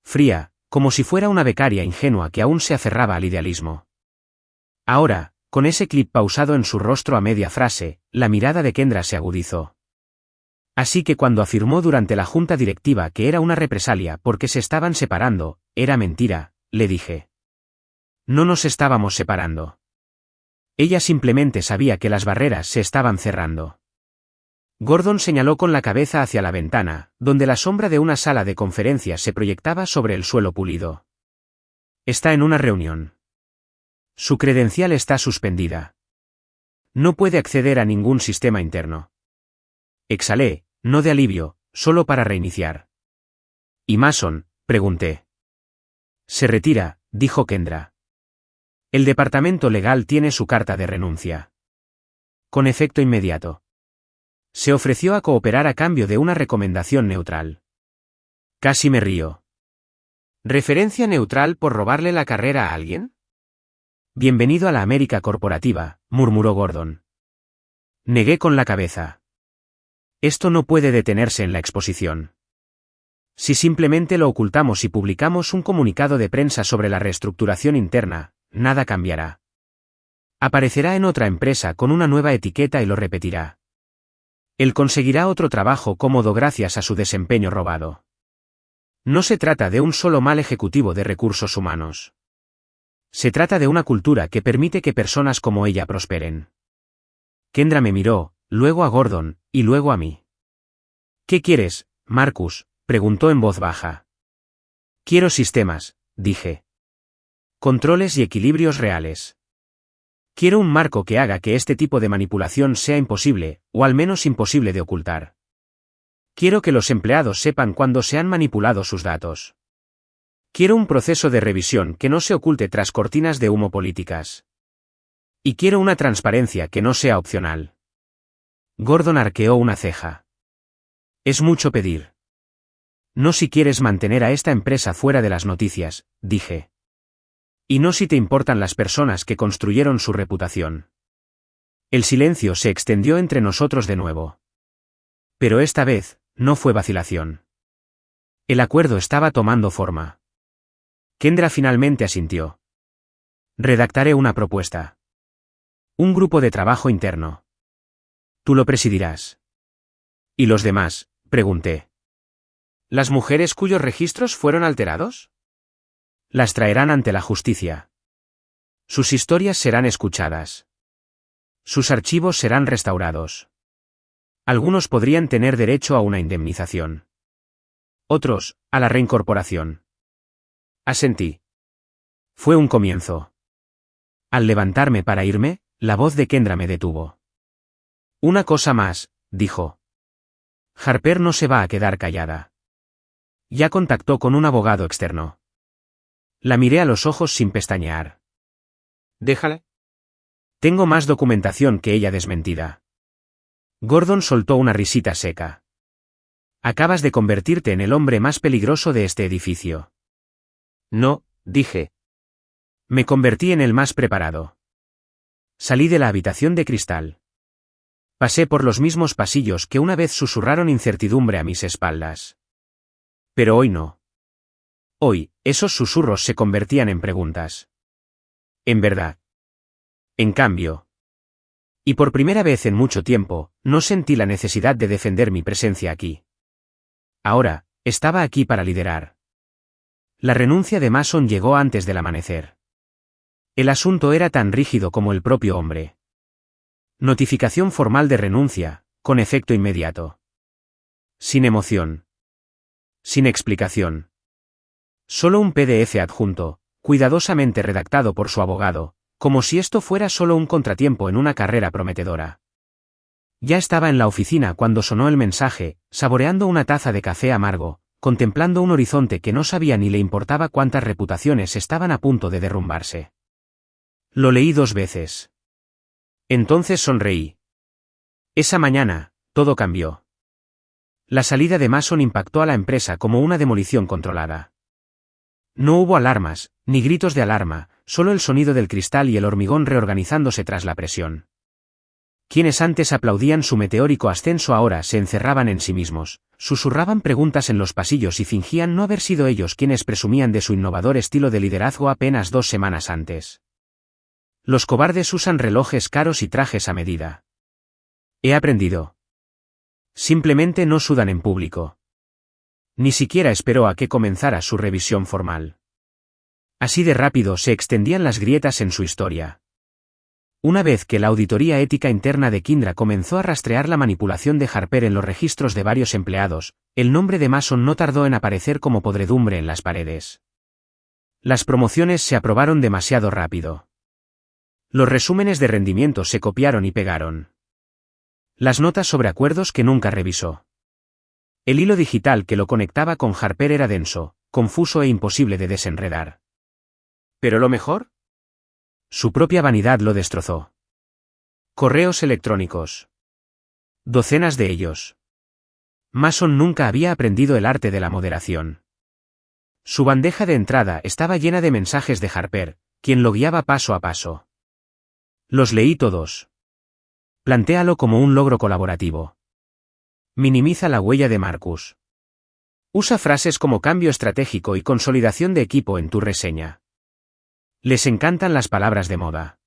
Fría, como si fuera una becaria ingenua que aún se aferraba al idealismo. Ahora, con ese clip pausado en su rostro a media frase, la mirada de Kendra se agudizó. Así que cuando afirmó durante la junta directiva que era una represalia porque se estaban separando, era mentira, le dije. No nos estábamos separando. Ella simplemente sabía que las barreras se estaban cerrando. Gordon señaló con la cabeza hacia la ventana, donde la sombra de una sala de conferencias se proyectaba sobre el suelo pulido. Está en una reunión. Su credencial está suspendida. No puede acceder a ningún sistema interno. Exhalé, no de alivio, solo para reiniciar. ¿Y Mason?, pregunté. Se retira, dijo Kendra. El departamento legal tiene su carta de renuncia. Con efecto inmediato. Se ofreció a cooperar a cambio de una recomendación neutral. Casi me río. ¿Referencia neutral por robarle la carrera a alguien? Bienvenido a la América corporativa, murmuró Gordon. Negué con la cabeza. Esto no puede detenerse en la exposición. Si simplemente lo ocultamos y publicamos un comunicado de prensa sobre la reestructuración interna, nada cambiará. Aparecerá en otra empresa con una nueva etiqueta y lo repetirá. Él conseguirá otro trabajo cómodo gracias a su desempeño robado. No se trata de un solo mal ejecutivo de recursos humanos. Se trata de una cultura que permite que personas como ella prosperen. Kendra me miró, luego a Gordon, y luego a mí. ¿Qué quieres, Marcus?, preguntó en voz baja. Quiero sistemas, dije. Controles y equilibrios reales. Quiero un marco que haga que este tipo de manipulación sea imposible, o al menos imposible de ocultar. Quiero que los empleados sepan cuándo se han manipulado sus datos. Quiero un proceso de revisión que no se oculte tras cortinas de humo políticas. Y quiero una transparencia que no sea opcional. Gordon arqueó una ceja. Es mucho pedir. No si quieres mantener a esta empresa fuera de las noticias, dije. Y no si te importan las personas que construyeron su reputación. El silencio se extendió entre nosotros de nuevo. Pero esta vez, no fue vacilación. El acuerdo estaba tomando forma. Kendra finalmente asintió. Redactaré una propuesta. Un grupo de trabajo interno. Tú lo presidirás. ¿Y los demás?, pregunté. ¿Las mujeres cuyos registros fueron alterados? Las traerán ante la justicia. Sus historias serán escuchadas. Sus archivos serán restaurados. Algunos podrían tener derecho a una indemnización. Otros, a la reincorporación. Asentí. Fue un comienzo. Al levantarme para irme, la voz de Kendra me detuvo. Una cosa más, dijo. Harper no se va a quedar callada. Ya contactó con un abogado externo. La miré a los ojos sin pestañear. Déjala. Tengo más documentación que ella desmentida. Gordon soltó una risita seca. Acabas de convertirte en el hombre más peligroso de este edificio. No, dije. Me convertí en el más preparado. Salí de la habitación de cristal. Pasé por los mismos pasillos que una vez susurraron incertidumbre a mis espaldas. Pero hoy no. Hoy, esos susurros se convertían en preguntas. En verdad. En cambio. Y por primera vez en mucho tiempo, no sentí la necesidad de defender mi presencia aquí. Ahora, estaba aquí para liderar. La renuncia de Mason llegó antes del amanecer. El asunto era tan rígido como el propio hombre. Notificación formal de renuncia, con efecto inmediato. Sin emoción. Sin explicación. Solo un PDF adjunto, cuidadosamente redactado por su abogado, como si esto fuera solo un contratiempo en una carrera prometedora. Ya estaba en la oficina cuando sonó el mensaje, saboreando una taza de café amargo, contemplando un horizonte que no sabía ni le importaba cuántas reputaciones estaban a punto de derrumbarse. Lo leí 2 veces. Entonces sonreí. Esa mañana, todo cambió. La salida de Mason impactó a la empresa como una demolición controlada. No hubo alarmas, ni gritos de alarma, solo el sonido del cristal y el hormigón reorganizándose tras la presión. Quienes antes aplaudían su meteórico ascenso ahora se encerraban en sí mismos, susurraban preguntas en los pasillos y fingían no haber sido ellos quienes presumían de su innovador estilo de liderazgo apenas 2 semanas antes. Los cobardes usan relojes caros y trajes a medida. He aprendido. Simplemente no sudan en público. Ni siquiera esperó a que comenzara su revisión formal. Así de rápido se extendían las grietas en su historia. Una vez que la auditoría ética interna de Kyndra comenzó a rastrear la manipulación de Harper en los registros de varios empleados, el nombre de Mason no tardó en aparecer como podredumbre en las paredes. Las promociones se aprobaron demasiado rápido. Los resúmenes de rendimiento se copiaron y pegaron. Las notas sobre acuerdos que nunca revisó. El hilo digital que lo conectaba con Harper era denso, confuso e imposible de desenredar. ¿Pero lo mejor? Su propia vanidad lo destrozó. Correos electrónicos. Docenas de ellos. Mason nunca había aprendido el arte de la moderación. Su bandeja de entrada estaba llena de mensajes de Harper, quien lo guiaba paso a paso. Los leí todos. Plantéalo como un logro colaborativo. Minimiza la huella de Marcus. Usa frases como cambio estratégico y consolidación de equipo en tu reseña. Les encantan las palabras de moda.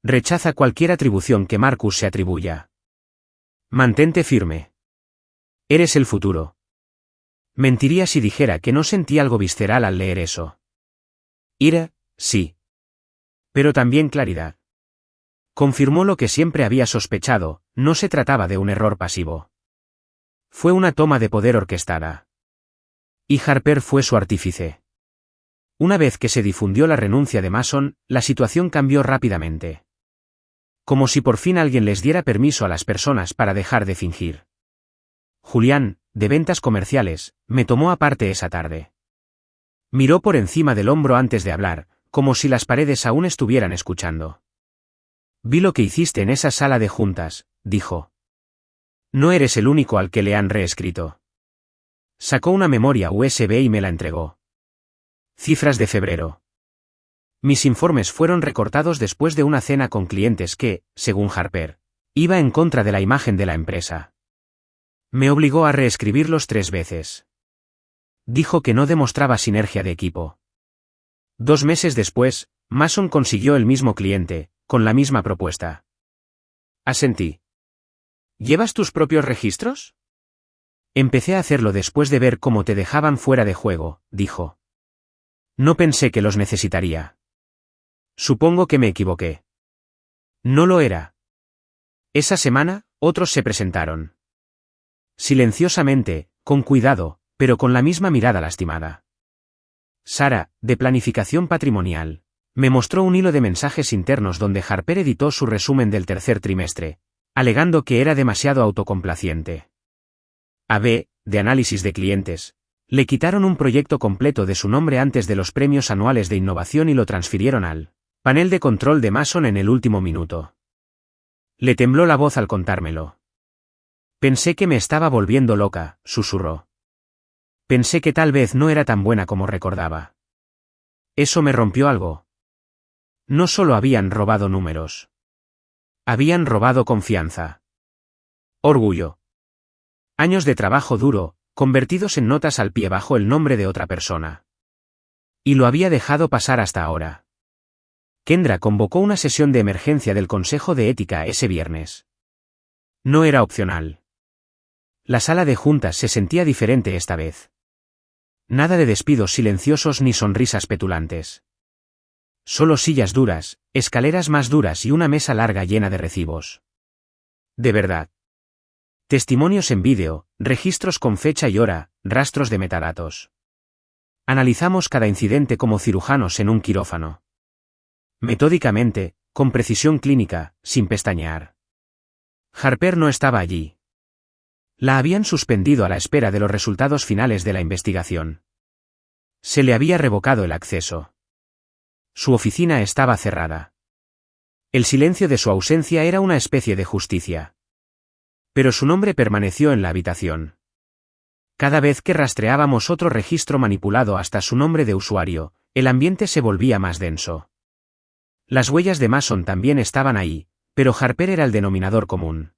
Rechaza cualquier atribución que Marcus se atribuya. Mantente firme. Eres el futuro. Mentiría si dijera que no sentí algo visceral al leer eso. Ira, sí. Pero también claridad. Confirmó lo que siempre había sospechado, no se trataba de un error pasivo. Fue una toma de poder orquestada. Y Harper fue su artífice. Una vez que se difundió la renuncia de Mason, la situación cambió rápidamente. Como si por fin alguien les diera permiso a las personas para dejar de fingir. Julián, de ventas comerciales, me tomó aparte esa tarde. Miró por encima del hombro antes de hablar, como si las paredes aún estuvieran escuchando. Vi lo que hiciste en esa sala de juntas, dijo. No eres el único al que le han reescrito. Sacó una memoria USB y me la entregó. Cifras de febrero. Mis informes fueron recortados después de una cena con clientes que, según Harper, iba en contra de la imagen de la empresa. Me obligó a reescribirlos 3 veces. Dijo que no demostraba sinergia de equipo. 2 meses después, Mason consiguió el mismo cliente, con la misma propuesta. Asentí. ¿Llevas tus propios registros? Empecé a hacerlo después de ver cómo te dejaban fuera de juego, dijo. No pensé que los necesitaría. Supongo que me equivoqué. No lo era. Esa semana, otros se presentaron. Silenciosamente, con cuidado, pero con la misma mirada lastimada. Sara, de planificación patrimonial, me mostró un hilo de mensajes internos donde Harper editó su resumen del tercer trimestre, alegando que era demasiado autocomplaciente. AB, de análisis de clientes, le quitaron un proyecto completo de su nombre antes de los premios anuales de innovación y lo transfirieron al panel de control de Mason en el último minuto. Le tembló la voz al contármelo. Pensé que me estaba volviendo loca, susurró. Pensé que tal vez no era tan buena como recordaba. Eso me rompió algo. No solo habían robado números. Habían robado confianza. Orgullo. Años de trabajo duro, convertidos en notas al pie bajo el nombre de otra persona. Y lo había dejado pasar hasta ahora. Kendra convocó una sesión de emergencia del Consejo de Ética ese viernes. No era opcional. La sala de juntas se sentía diferente esta vez. Nada de despidos silenciosos ni sonrisas petulantes. Solo sillas duras, escaleras más duras y una mesa larga llena de recibos. De verdad. Testimonios en vídeo, registros con fecha y hora, rastros de metadatos. Analizamos cada incidente como cirujanos en un quirófano. Metódicamente, con precisión clínica, sin pestañear. Harper no estaba allí. La habían suspendido a la espera de los resultados finales de la investigación. Se le había revocado el acceso. Su oficina estaba cerrada. El silencio de su ausencia era una especie de justicia. Pero su nombre permaneció en la habitación. Cada vez que rastreábamos otro registro manipulado hasta su nombre de usuario, el ambiente se volvía más denso. Las huellas de Mason también estaban ahí, pero Harper era el denominador común.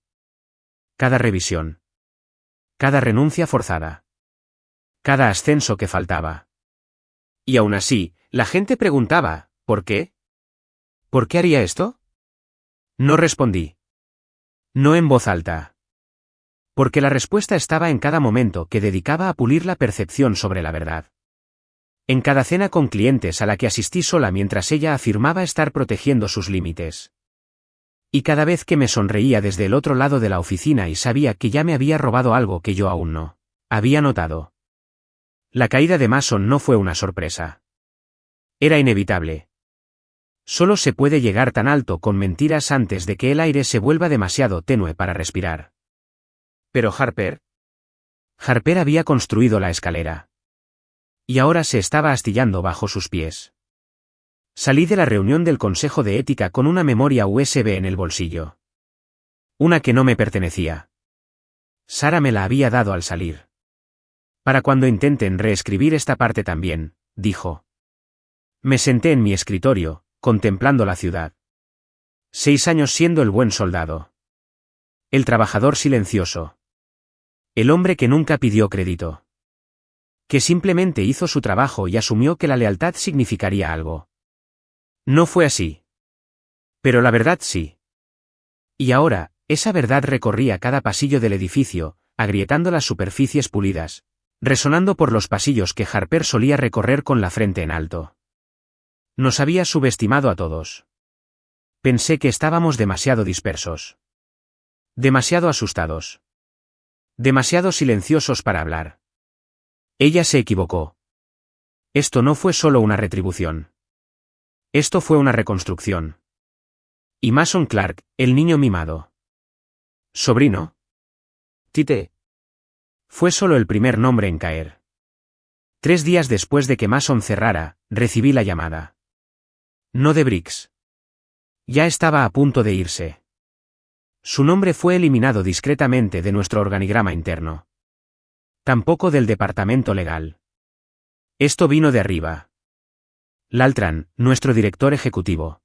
Cada revisión. Cada renuncia forzada. Cada ascenso que faltaba. Y aún así, la gente preguntaba, ¿por qué? ¿Por qué haría esto? No respondí. No en voz alta. Porque la respuesta estaba en cada momento que dedicaba a pulir la percepción sobre la verdad. En cada cena con clientes a la que asistí sola mientras ella afirmaba estar protegiendo sus límites. Y cada vez que me sonreía desde el otro lado de la oficina y sabía que ya me había robado algo que yo aún no había notado. La caída de Mason no fue una sorpresa. Era inevitable. Solo se puede llegar tan alto con mentiras antes de que el aire se vuelva demasiado tenue para respirar. Pero Harper. Harper había construido la escalera. Y ahora se estaba astillando bajo sus pies. Salí de la reunión del Consejo de Ética con una memoria USB en el bolsillo. Una que no me pertenecía. Sara me la había dado al salir. Para cuando intenten reescribir esta parte también, dijo. Me senté en mi escritorio, contemplando la ciudad. 6 años siendo el buen soldado. El trabajador silencioso. El hombre que nunca pidió crédito. Que simplemente hizo su trabajo y asumió que la lealtad significaría algo. No fue así. Pero la verdad sí. Y ahora, esa verdad recorría cada pasillo del edificio, agrietando las superficies pulidas, resonando por los pasillos que Harper solía recorrer con la frente en alto. Nos había subestimado a todos. Pensé que estábamos demasiado dispersos. Demasiado asustados. Demasiado silenciosos para hablar. Ella se equivocó. Esto no fue solo una retribución. Esto fue una reconstrucción. Y Mason Clark, el niño mimado. Sobrino. Tite. Fue solo el primer nombre en caer. 3 días después de que Mason cerrara, recibí la llamada. No de Briggs. Ya estaba a punto de irse. Su nombre fue eliminado discretamente de nuestro organigrama interno. Tampoco del departamento legal. Esto vino de arriba. Laltran, nuestro director ejecutivo.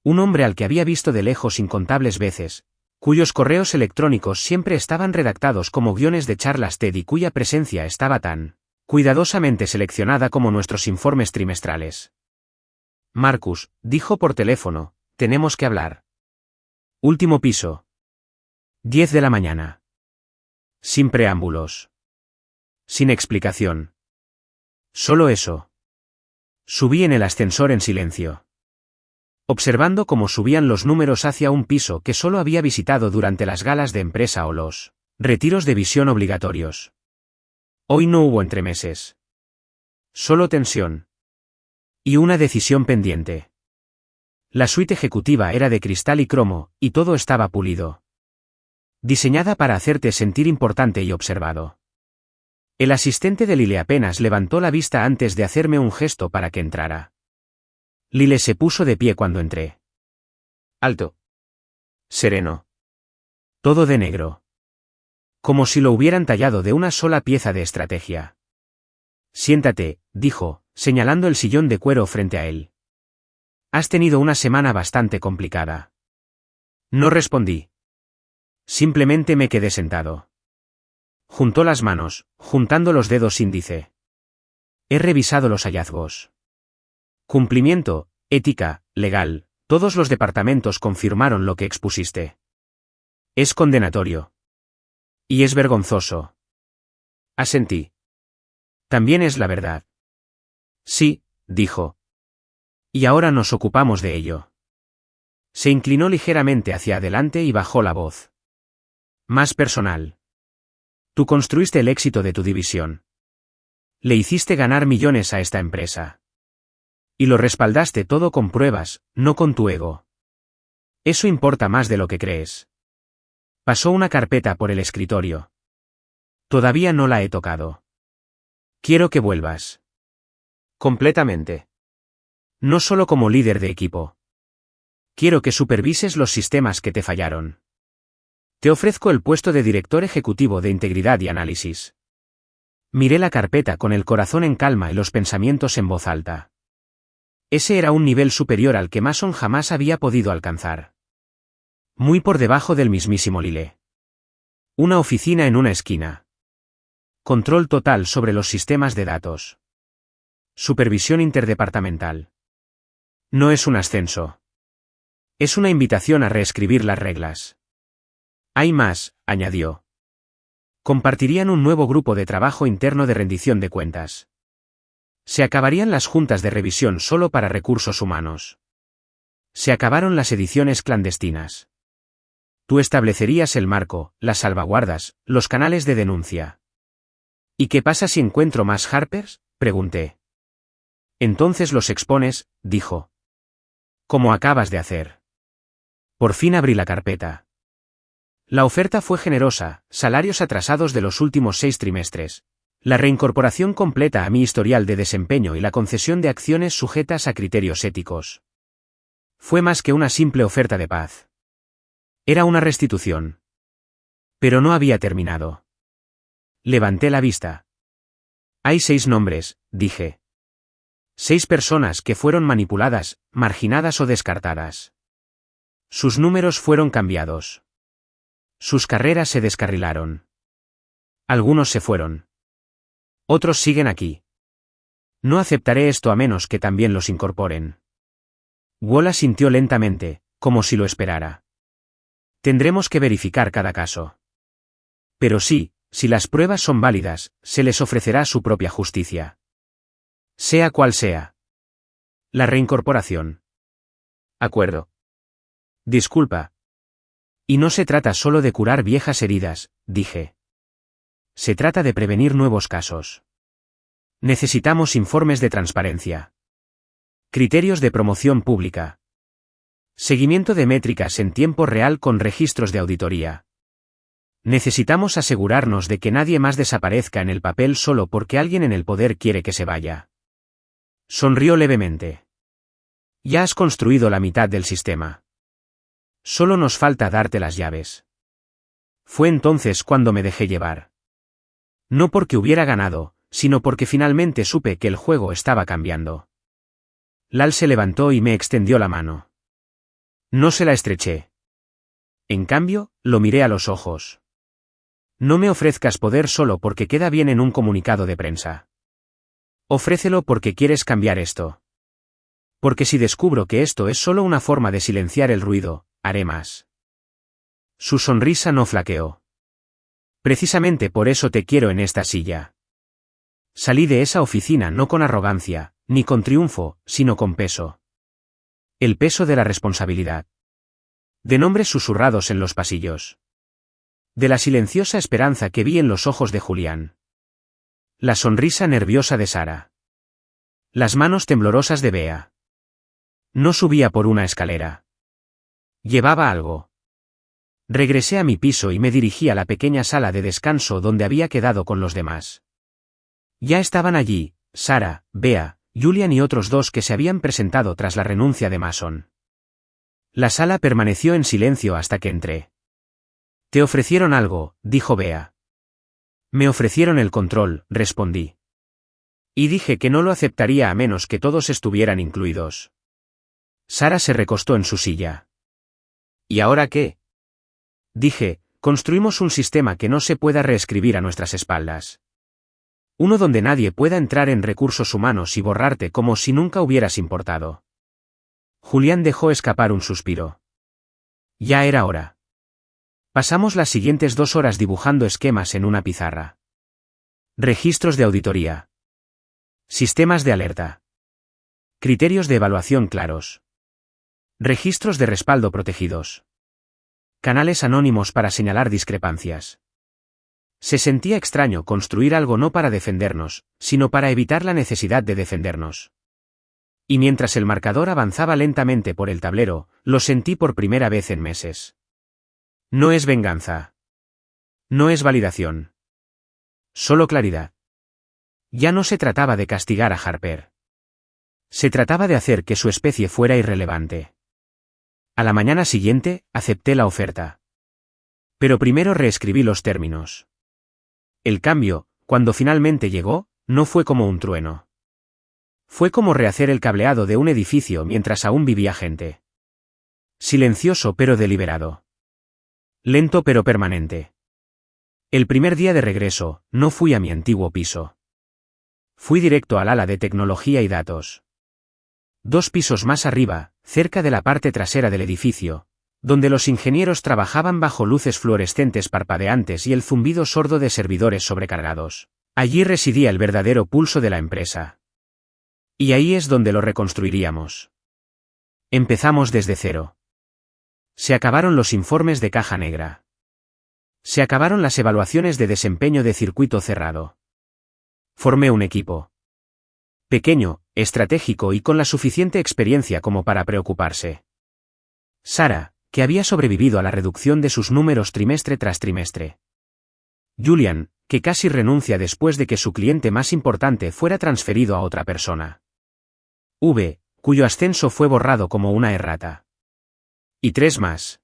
Un hombre al que había visto de lejos incontables veces, cuyos correos electrónicos siempre estaban redactados como guiones de charlas TED y cuya presencia estaba tan cuidadosamente seleccionada como nuestros informes trimestrales. Marcus, dijo por teléfono, tenemos que hablar. Último piso. 10 de la mañana. Sin preámbulos. Sin explicación. Solo eso. Subí en el ascensor en silencio. Observando cómo subían los números hacia un piso que solo había visitado durante las galas de empresa o los retiros de visión obligatorios. Hoy no hubo entremeses. Solo tensión. Y una decisión pendiente. La suite ejecutiva era de cristal y cromo, y todo estaba pulido, Diseñada para hacerte sentir importante y observado. El asistente de Lyle apenas levantó la vista antes de hacerme un gesto para que entrara. Lyle se puso de pie cuando entré. Alto. Sereno. Todo de negro. Como si lo hubieran tallado de una sola pieza de estrategia. Siéntate, dijo, señalando el sillón de cuero frente a él. Has tenido una semana bastante complicada. No respondí. Simplemente me quedé sentado. Juntó las manos, juntando los dedos índice. He revisado los hallazgos. Cumplimiento, ética, legal, todos los departamentos confirmaron lo que expusiste. Es condenatorio. Y es vergonzoso. Asentí. También es la verdad. Sí, dijo. Y ahora nos ocupamos de ello. Se inclinó ligeramente hacia adelante y bajó la voz. Más personal. Tú construiste el éxito de tu división. Le hiciste ganar millones a esta empresa. Y lo respaldaste todo con pruebas, no con tu ego. Eso importa más de lo que crees. Pasó una carpeta por el escritorio. Todavía no la he tocado. Quiero que vuelvas. Completamente. No solo como líder de equipo. Quiero que supervises los sistemas que te fallaron. Te ofrezco el puesto de director ejecutivo de integridad y análisis. Miré la carpeta con el corazón en calma y los pensamientos en voz alta. Ese era un nivel superior al que Mason jamás había podido alcanzar. Muy por debajo del mismísimo Lyle. Una oficina en una esquina. Control total sobre los sistemas de datos. Supervisión interdepartamental. No es un ascenso. Es una invitación a reescribir las reglas. Hay más, añadió. Compartirían un nuevo grupo de trabajo interno de rendición de cuentas. Se acabarían las juntas de revisión solo para recursos humanos. Se acabaron las ediciones clandestinas. Tú establecerías el marco, las salvaguardas, los canales de denuncia. ¿Y qué pasa si encuentro más Harpers?, pregunté. Entonces los expones, dijo. Como acabas de hacer. Por fin abrí la carpeta. La oferta fue generosa, salarios atrasados de los últimos 6 trimestres, la reincorporación completa a mi historial de desempeño y la concesión de acciones sujetas a criterios éticos. Fue más que una simple oferta de paz. Era una restitución. Pero no había terminado. Levanté la vista. Hay 6 nombres, dije. 6 personas que fueron manipuladas, marginadas o descartadas. Sus números fueron cambiados. Sus carreras se descarrilaron. Algunos se fueron. Otros siguen aquí. No aceptaré esto a menos que también los incorporen. Wallace sintió lentamente, como si lo esperara. Tendremos que verificar cada caso. Pero sí, si las pruebas son válidas, se les ofrecerá su propia justicia. Sea cual sea. La reincorporación. Acuerdo. Disculpa. Y no se trata solo de curar viejas heridas, dije. Se trata de prevenir nuevos casos. Necesitamos informes de transparencia. Criterios de promoción pública. Seguimiento de métricas en tiempo real con registros de auditoría. Necesitamos asegurarnos de que nadie más desaparezca en el papel solo porque alguien en el poder quiere que se vaya. Sonrió levemente. Ya has construido la mitad del sistema. Solo nos falta darte las llaves. Fue entonces cuando me dejé llevar. No porque hubiera ganado, sino porque finalmente supe que el juego estaba cambiando. Lal se levantó y me extendió la mano. No se la estreché. En cambio, lo miré a los ojos. No me ofrezcas poder solo porque queda bien en un comunicado de prensa. Ofrécelo porque quieres cambiar esto. Porque si descubro que esto es solo una forma de silenciar el ruido, haré más. Su sonrisa no flaqueó. Precisamente por eso te quiero en esta silla. Salí de esa oficina no con arrogancia, ni con triunfo, sino con peso. El peso de la responsabilidad. De nombres susurrados en los pasillos. De la silenciosa esperanza que vi en los ojos de Julián. La sonrisa nerviosa de Sara. Las manos temblorosas de Bea. No subía por una escalera. Llevaba algo. Regresé a mi piso y me dirigí a la pequeña sala de descanso donde había quedado con los demás. Ya estaban allí, Sarah, Bea, Julian y otros dos que se habían presentado tras la renuncia de Mason. La sala permaneció en silencio hasta que entré. «Te ofrecieron algo», dijo Bea. «Me ofrecieron el control», respondí. Y dije que no lo aceptaría a menos que todos estuvieran incluidos. Sarah se recostó en su silla. «¿Y ahora qué?», dije, «construimos un sistema que no se pueda reescribir a nuestras espaldas. Uno donde nadie pueda entrar en recursos humanos y borrarte como si nunca hubieras importado». Julián dejó escapar un suspiro. Ya era hora. Pasamos las siguientes 2 horas dibujando esquemas en una pizarra. Registros de auditoría. Sistemas de alerta. Criterios de evaluación claros. Registros de respaldo protegidos. Canales anónimos para señalar discrepancias. Se sentía extraño construir algo no para defendernos, sino para evitar la necesidad de defendernos. Y mientras el marcador avanzaba lentamente por el tablero, lo sentí por primera vez en meses. No es venganza. No es validación. Solo claridad. Ya no se trataba de castigar a Harper. Se trataba de hacer que su especie fuera irrelevante. A la mañana siguiente, acepté la oferta. Pero primero reescribí los términos. El cambio, cuando finalmente llegó, no fue como un trueno. Fue como rehacer el cableado de un edificio mientras aún vivía gente. Silencioso pero deliberado. Lento pero permanente. El primer día de regreso, no fui a mi antiguo piso. Fui directo al ala de tecnología y datos. 2 pisos más arriba, cerca de la parte trasera del edificio, donde los ingenieros trabajaban bajo luces fluorescentes parpadeantes y el zumbido sordo de servidores sobrecargados. Allí residía el verdadero pulso de la empresa. Y ahí es donde lo reconstruiríamos. Empezamos desde cero. Se acabaron los informes de caja negra. Se acabaron las evaluaciones de desempeño de circuito cerrado. Formé un equipo. Pequeño, estratégico y con la suficiente experiencia como para preocuparse. Sarah, que había sobrevivido a la reducción de sus números trimestre tras trimestre. Julian, que casi renuncia después de que su cliente más importante fuera transferido a otra persona. V, cuyo ascenso fue borrado como una errata. Y 3 más.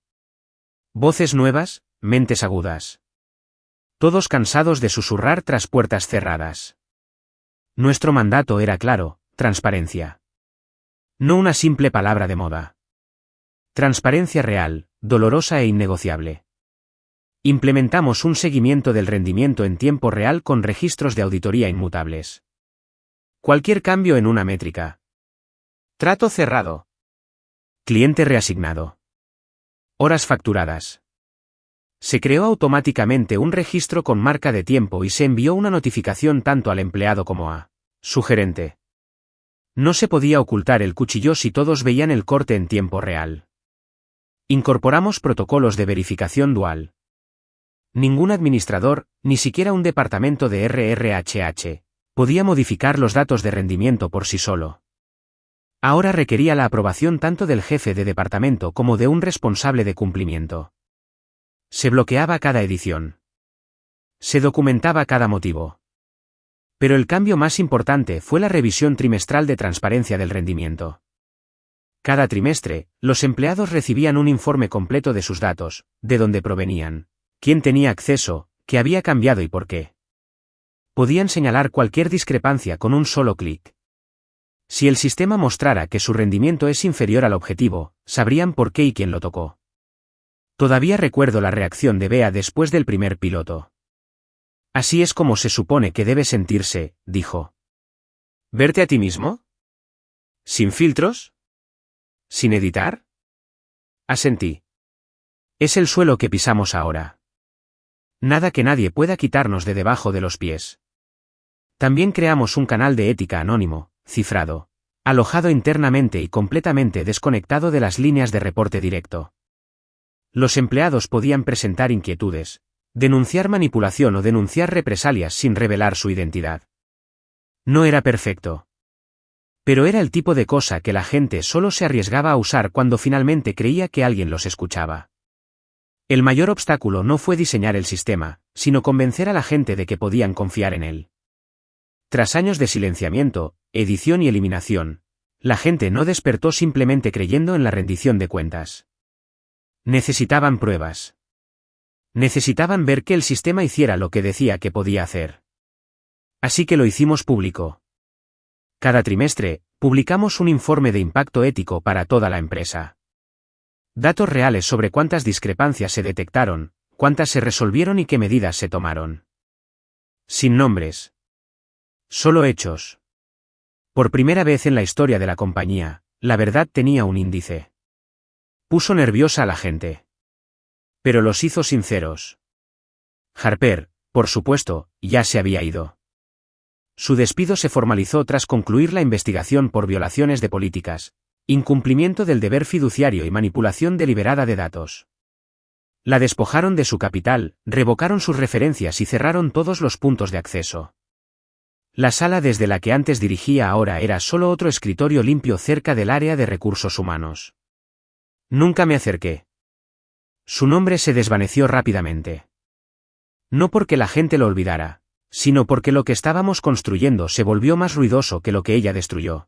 Voces nuevas, mentes agudas. Todos cansados de susurrar tras puertas cerradas. Nuestro mandato era claro: transparencia. No una simple palabra de moda. Transparencia real, dolorosa e innegociable. Implementamos un seguimiento del rendimiento en tiempo real con registros de auditoría inmutables. Cualquier cambio en una métrica. Trato cerrado. Cliente reasignado. Horas facturadas. Se creó automáticamente un registro con marca de tiempo y se envió una notificación tanto al empleado como a su gerente. No se podía ocultar el cuchillo si todos veían el corte en tiempo real. Incorporamos protocolos de verificación dual. Ningún administrador, ni siquiera un departamento de RRHH, podía modificar los datos de rendimiento por sí solo. Ahora requería la aprobación tanto del jefe de departamento como de un responsable de cumplimiento. Se bloqueaba cada edición. Se documentaba cada motivo. Pero el cambio más importante fue la revisión trimestral de transparencia del rendimiento. Cada trimestre, los empleados recibían un informe completo de sus datos, de dónde provenían, quién tenía acceso, qué había cambiado y por qué. Podían señalar cualquier discrepancia con un solo clic. Si el sistema mostrara que su rendimiento es inferior al objetivo, sabrían por qué y quién lo tocó. Todavía recuerdo la reacción de Bea después del primer piloto. Así es como se supone que debe sentirse, dijo. ¿Verte a ti mismo? ¿Sin filtros? ¿Sin editar? Asentí. Es el suelo que pisamos ahora. Nada que nadie pueda quitarnos de debajo de los pies. También creamos un canal de ética anónimo, cifrado, alojado internamente y completamente desconectado de las líneas de reporte directo. Los empleados podían presentar inquietudes, denunciar manipulación o denunciar represalias sin revelar su identidad. No era perfecto. Pero era el tipo de cosa que la gente solo se arriesgaba a usar cuando finalmente creía que alguien los escuchaba. El mayor obstáculo no fue diseñar el sistema, sino convencer a la gente de que podían confiar en él. Tras años de silenciamiento, edición y eliminación, la gente no despertó simplemente creyendo en la rendición de cuentas. Necesitaban pruebas. Necesitaban ver que el sistema hiciera lo que decía que podía hacer. Así que lo hicimos público. Cada trimestre, publicamos un informe de impacto ético para toda la empresa. Datos reales sobre cuántas discrepancias se detectaron, cuántas se resolvieron y qué medidas se tomaron. Sin nombres. Solo hechos. Por primera vez en la historia de la compañía, la verdad tenía un índice. Puso nerviosa a la gente. Pero los hizo sinceros. Harper, por supuesto, ya se había ido. Su despido se formalizó tras concluir la investigación por violaciones de políticas, incumplimiento del deber fiduciario y manipulación deliberada de datos. La despojaron de su capital, revocaron sus referencias y cerraron todos los puntos de acceso. La sala desde la que antes dirigía ahora era solo otro escritorio limpio cerca del área de recursos humanos. Nunca me acerqué. Su nombre se desvaneció rápidamente. No porque la gente lo olvidara, sino porque lo que estábamos construyendo se volvió más ruidoso que lo que ella destruyó.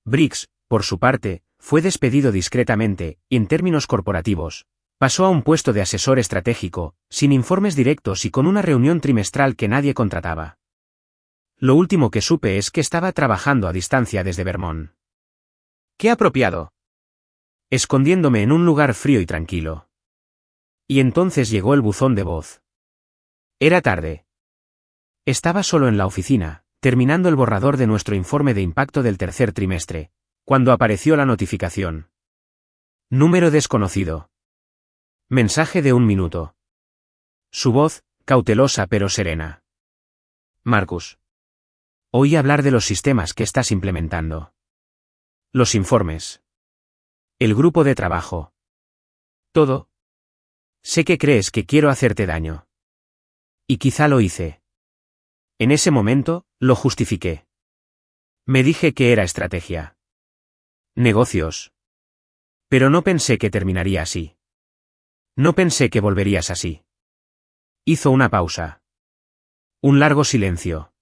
Briggs, por su parte, fue despedido discretamente, y en términos corporativos, pasó a un puesto de asesor estratégico, sin informes directos y con una reunión trimestral que nadie contrataba. Lo último que supe es que estaba trabajando a distancia desde Vermont. ¡Qué apropiado! Escondiéndome en un lugar frío y tranquilo. Y entonces llegó el buzón de voz. Era tarde. Estaba solo en la oficina, terminando el borrador de nuestro informe de impacto del tercer trimestre, cuando apareció la notificación. Número desconocido. Mensaje de 1 minuto. Su voz, cautelosa pero serena. Marcus. Oí hablar de los sistemas que estás implementando. Los informes. El grupo de trabajo. Todo. Sé que crees que quiero hacerte daño. Y quizá lo hice. En ese momento, lo justifiqué. Me dije que era estrategia. Negocios. Pero no pensé que terminaría así. No pensé que volverías así. Hizo una pausa. Un largo silencio.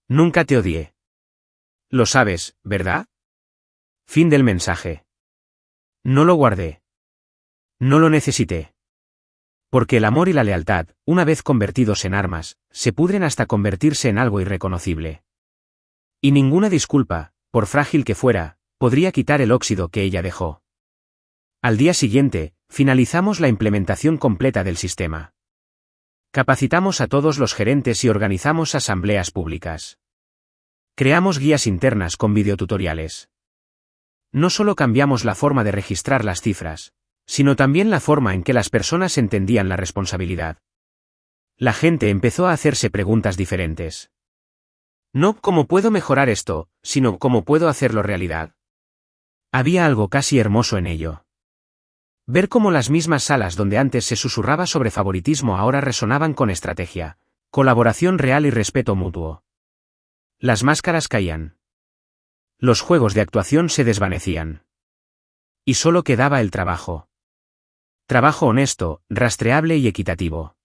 Nunca te odié. Lo sabes, ¿verdad? Fin del mensaje. No lo guardé. No lo necesité. Porque el amor y la lealtad, una vez convertidos en armas, se pudren hasta convertirse en algo irreconocible. Y ninguna disculpa, por frágil que fuera, podría quitar el óxido que ella dejó. Al día siguiente, finalizamos la implementación completa del sistema. Capacitamos a todos los gerentes y organizamos asambleas públicas. Creamos guías internas con videotutoriales. No solo cambiamos la forma de registrar las cifras, sino también la forma en que las personas entendían la responsabilidad. La gente empezó a hacerse preguntas diferentes. No cómo puedo mejorar esto, sino cómo puedo hacerlo realidad. Había algo casi hermoso en ello. Ver cómo las mismas salas donde antes se susurraba sobre favoritismo ahora resonaban con estrategia, colaboración real y respeto mutuo. Las máscaras caían. Los juegos de actuación se desvanecían. Y solo quedaba el trabajo. Trabajo honesto, rastreable y equitativo.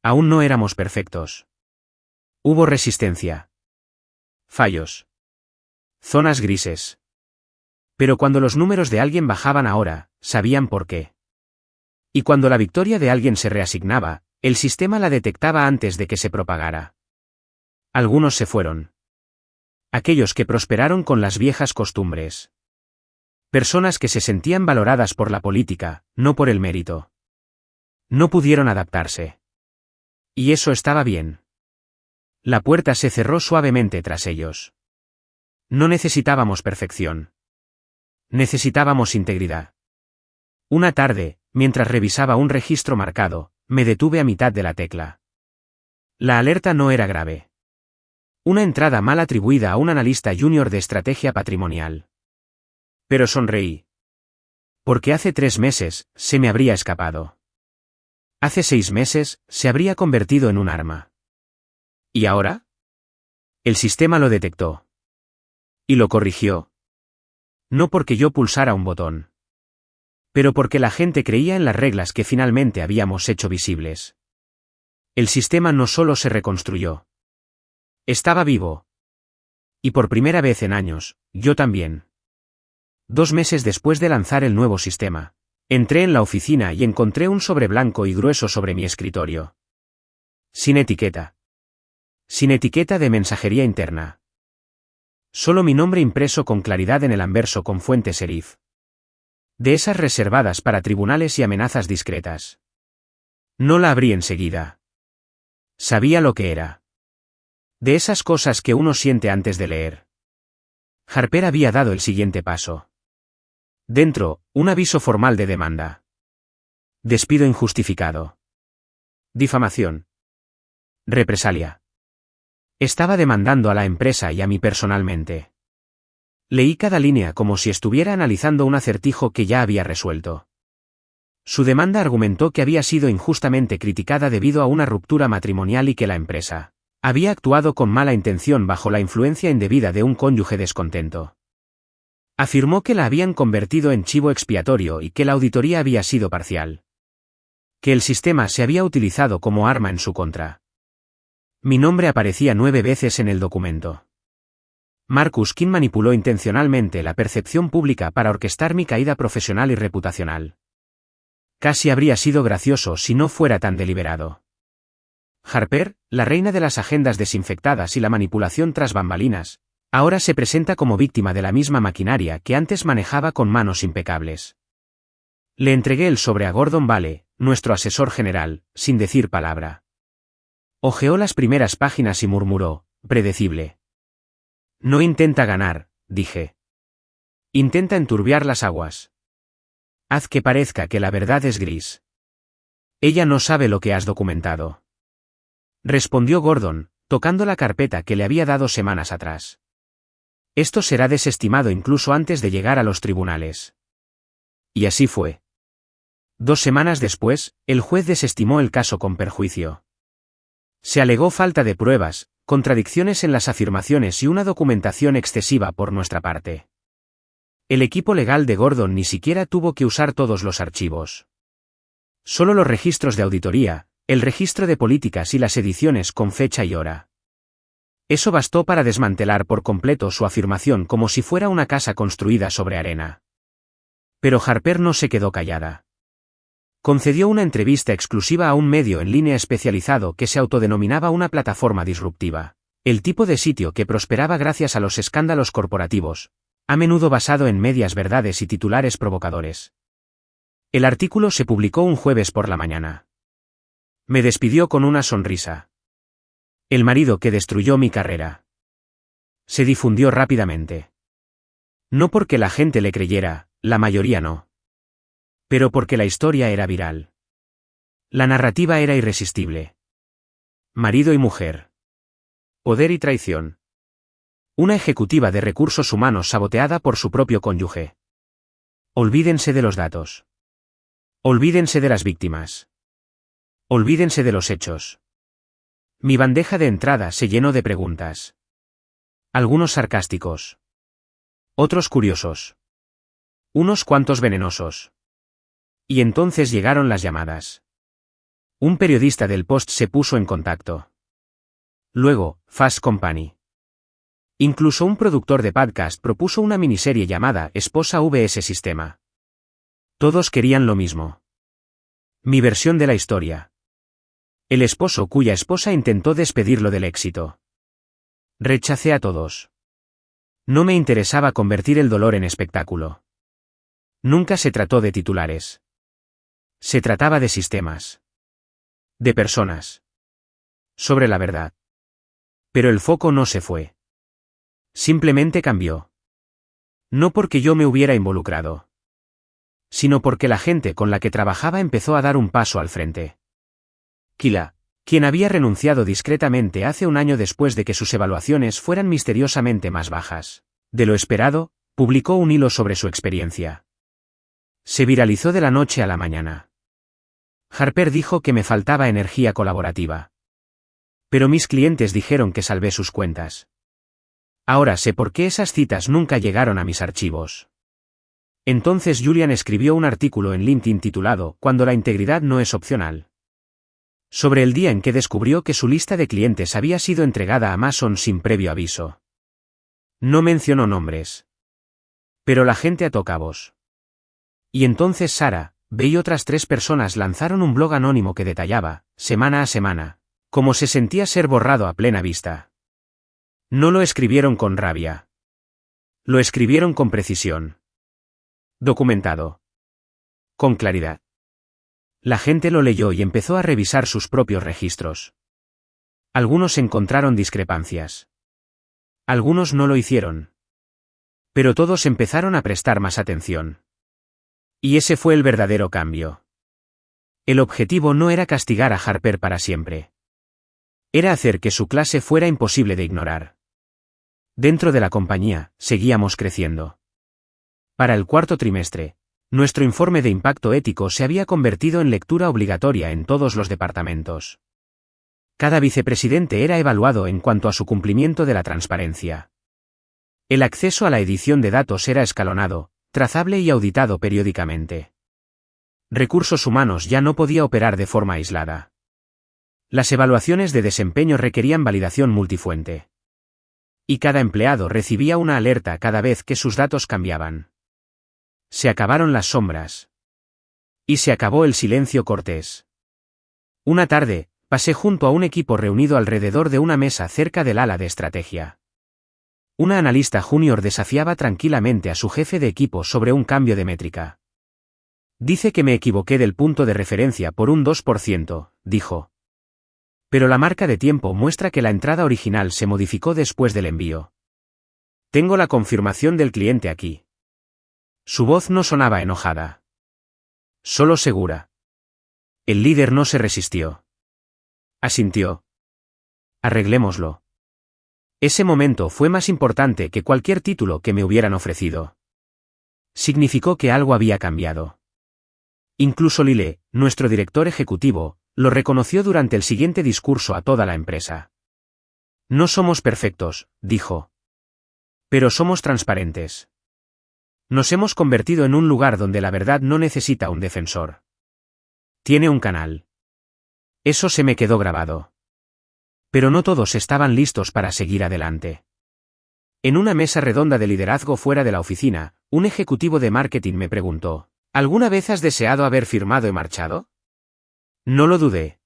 Aún no éramos perfectos. Hubo resistencia. Fallos. Zonas grises. Pero cuando los números de alguien bajaban ahora, sabían por qué. Y cuando la victoria de alguien se reasignaba, el sistema la detectaba antes de que se propagara. Algunos se fueron. Aquellos que prosperaron con las viejas costumbres. Personas que se sentían valoradas por la política, no por el mérito. No pudieron adaptarse. Y eso estaba bien. La puerta se cerró suavemente tras ellos. No necesitábamos perfección. Necesitábamos integridad. Una tarde, mientras revisaba un registro marcado, me detuve a mitad de la tecla. La alerta no era grave. Una entrada mal atribuida a un analista junior de estrategia patrimonial. Pero sonreí. Porque hace 3 meses, se me habría escapado. Hace 6 meses, se habría convertido en un arma. ¿Y ahora? El sistema lo detectó. Y lo corrigió. No porque yo pulsara un botón. Pero porque la gente creía en las reglas que finalmente habíamos hecho visibles. El sistema no solo se reconstruyó. Estaba vivo. Y por primera vez en años, yo también. 2 meses después de lanzar el nuevo sistema, entré en la oficina y encontré un sobre blanco y grueso sobre mi escritorio. Sin etiqueta. Sin etiqueta de mensajería interna. Solo mi nombre impreso con claridad en el anverso con fuente serif. De esas reservadas para tribunales y amenazas discretas. No la abrí enseguida. Sabía lo que era. De esas cosas que uno siente antes de leer. Harper había dado el siguiente paso. Dentro, un aviso formal de demanda. Despido injustificado. Difamación. Represalia. Estaba demandando a la empresa y a mí personalmente. Leí cada línea como si estuviera analizando un acertijo que ya había resuelto. Su demanda argumentó que había sido injustamente criticada debido a una ruptura matrimonial y que la empresa había actuado con mala intención bajo la influencia indebida de un cónyuge descontento. Afirmó que la habían convertido en chivo expiatorio y que la auditoría había sido parcial. Que el sistema se había utilizado como arma en su contra. Mi nombre aparecía 9 veces en el documento. Marcus King manipuló intencionalmente la percepción pública para orquestar mi caída profesional y reputacional. Casi habría sido gracioso si no fuera tan deliberado. Harper, la reina de las agendas desinfectadas y la manipulación tras bambalinas, ahora se presenta como víctima de la misma maquinaria que antes manejaba con manos impecables. Le entregué el sobre a Gordon Vale, nuestro asesor general, sin decir palabra. Hojeó las primeras páginas y murmuró, predecible. No intenta ganar, dije. Intenta enturbiar las aguas. Haz que parezca que la verdad es gris. Ella no sabe lo que has documentado. Respondió Gordon, tocando la carpeta que le había dado semanas atrás. Esto será desestimado incluso antes de llegar a los tribunales. Y así fue. 2 semanas después, el juez desestimó el caso con perjuicio. Se alegó falta de pruebas, contradicciones en las afirmaciones y una documentación excesiva por nuestra parte. El equipo legal de Gordon ni siquiera tuvo que usar todos los archivos. Solo los registros de auditoría, el registro de políticas y las ediciones con fecha y hora. Eso bastó para desmantelar por completo su afirmación como si fuera una casa construida sobre arena. Pero Harper no se quedó callada. Concedió una entrevista exclusiva a un medio en línea especializado que se autodenominaba una plataforma disruptiva, el tipo de sitio que prosperaba gracias a los escándalos corporativos, a menudo basado en medias verdades y titulares provocadores. El artículo se publicó un jueves por la mañana. Me despidió con una sonrisa. El marido que destruyó mi carrera. Se difundió rápidamente. No porque la gente le creyera, la mayoría no. Pero porque la historia era viral. La narrativa era irresistible. Marido y mujer. Poder y traición. Una ejecutiva de recursos humanos saboteada por su propio cónyuge. Olvídense de los datos. Olvídense de las víctimas. Olvídense de los hechos. Mi bandeja de entrada se llenó de preguntas. Algunos sarcásticos. Otros curiosos. Unos cuantos venenosos. Y entonces llegaron las llamadas. Un periodista del Post se puso en contacto. Luego, Fast Company. Incluso un productor de podcast propuso una miniserie llamada Esposa vs Sistema. Todos querían lo mismo. Mi versión de la historia. El esposo cuya esposa intentó despedirlo del éxito. Rechacé a todos. No me interesaba convertir el dolor en espectáculo. Nunca se trató de titulares. Se trataba de sistemas. De personas. Sobre la verdad. Pero el foco no se fue. Simplemente cambió. No porque yo me hubiera involucrado. Sino porque la gente con la que trabajaba empezó a dar un paso al frente. Kila, quien había renunciado discretamente hace un año después de que sus evaluaciones fueran misteriosamente más bajas de lo esperado, publicó un hilo sobre su experiencia. Se viralizó de la noche a la mañana. Harper dijo que me faltaba energía colaborativa. Pero mis clientes dijeron que salvé sus cuentas. Ahora sé por qué esas citas nunca llegaron a mis archivos. Entonces Julian escribió un artículo en LinkedIn titulado «Cuando la integridad no es opcional», sobre el día en que descubrió que su lista de clientes había sido entregada a Amazon sin previo aviso. No mencionó nombres. Pero la gente ató cabos. Y entonces Sarah, B y otras 3 personas lanzaron un blog anónimo que detallaba, semana a semana, cómo se sentía ser borrado a plena vista. No lo escribieron con rabia. Lo escribieron con precisión. Documentado. Con claridad. La gente lo leyó y empezó a revisar sus propios registros. Algunos encontraron discrepancias. Algunos no lo hicieron. Pero todos empezaron a prestar más atención. Y ese fue el verdadero cambio. El objetivo no era castigar a Harper para siempre. Era hacer que su clase fuera imposible de ignorar. Dentro de la compañía, seguíamos creciendo. Para el cuarto trimestre, nuestro informe de impacto ético se había convertido en lectura obligatoria en todos los departamentos. Cada vicepresidente era evaluado en cuanto a su cumplimiento de la transparencia. El acceso a la edición de datos era escalonado, trazable y auditado periódicamente. Recursos humanos ya no podía operar de forma aislada. Las evaluaciones de desempeño requerían validación multifuente. Y cada empleado recibía una alerta cada vez que sus datos cambiaban. Se acabaron las sombras. Y se acabó el silencio cortés. Una tarde, pasé junto a un equipo reunido alrededor de una mesa cerca del ala de estrategia. Una analista junior desafiaba tranquilamente a su jefe de equipo sobre un cambio de métrica. Dice que me equivoqué del punto de referencia por un 2%, dijo. Pero la marca de tiempo muestra que la entrada original se modificó después del envío. Tengo la confirmación del cliente aquí. Su voz no sonaba enojada. Solo segura. El líder no se resistió. Asintió. Arreglémoslo. Ese momento fue más importante que cualquier título que me hubieran ofrecido. Significó que algo había cambiado. Incluso Lyle, nuestro director ejecutivo, lo reconoció durante el siguiente discurso a toda la empresa. No somos perfectos, dijo. Pero somos transparentes. Nos hemos convertido en un lugar donde la verdad no necesita un defensor. Tiene un canal. Eso se me quedó grabado. Pero no todos estaban listos para seguir adelante. En una mesa redonda de liderazgo fuera de la oficina, un ejecutivo de marketing me preguntó, ¿alguna vez has deseado haber firmado y marchado? No lo dudé.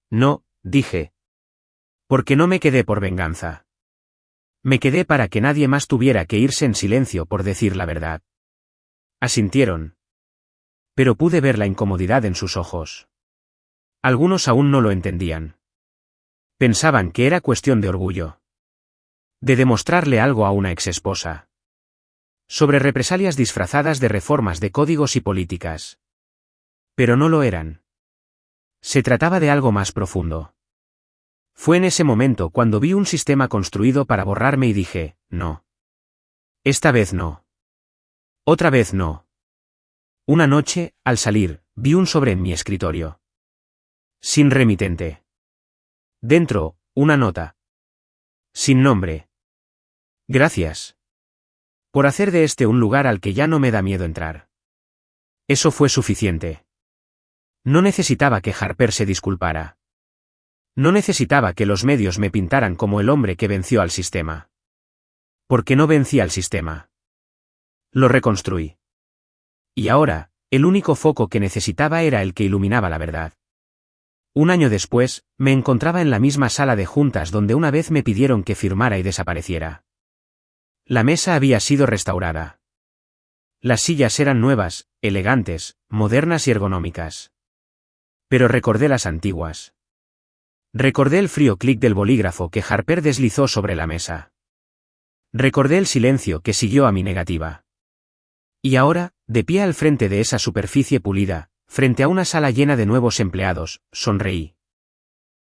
No, dije. Porque no me quedé por venganza. Me quedé para que nadie más tuviera que irse en silencio por decir la verdad. Asintieron. Pero pude ver la incomodidad en sus ojos. Algunos aún no lo entendían. Pensaban que era cuestión de orgullo. De demostrarle algo a una exesposa. Sobre represalias disfrazadas de reformas de códigos y políticas. Pero no lo eran. Se trataba de algo más profundo. Fue en ese momento cuando vi un sistema construido para borrarme y dije, no. Esta vez no. Otra vez no. Una noche, al salir, vi un sobre en mi escritorio. Sin remitente. Dentro, una nota. Sin nombre. Gracias. Por hacer de este un lugar al que ya no me da miedo entrar. Eso fue suficiente. No necesitaba que Harper se disculpara. No necesitaba que los medios me pintaran como el hombre que venció al sistema. Porque no vencí al sistema. Lo reconstruí. Y ahora, el único foco que necesitaba era el que iluminaba la verdad. Un año después, me encontraba en la misma sala de juntas donde una vez me pidieron que firmara y desapareciera. La mesa había sido restaurada. Las sillas eran nuevas, elegantes, modernas y ergonómicas. Pero recordé las antiguas. Recordé el frío clic del bolígrafo que Harper deslizó sobre la mesa. Recordé el silencio que siguió a mi negativa. Y ahora, de pie al frente de esa superficie pulida, frente a una sala llena de nuevos empleados, sonreí.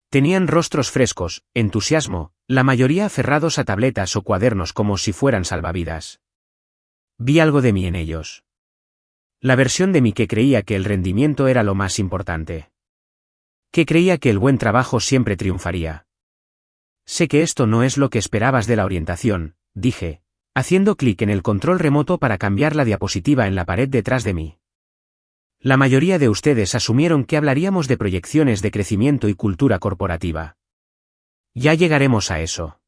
Tenían rostros frescos, entusiasmo, la mayoría aferrados a tabletas o cuadernos como si fueran salvavidas. Vi algo de mí en ellos. La versión de mí que creía que el rendimiento era lo más importante. Que creía que el buen trabajo siempre triunfaría. Sé que esto no es lo que esperabas de la orientación, dije, haciendo clic en el control remoto para cambiar la diapositiva en la pared detrás de mí. La mayoría de ustedes asumieron que hablaríamos de proyecciones de crecimiento y cultura corporativa. Ya llegaremos a eso.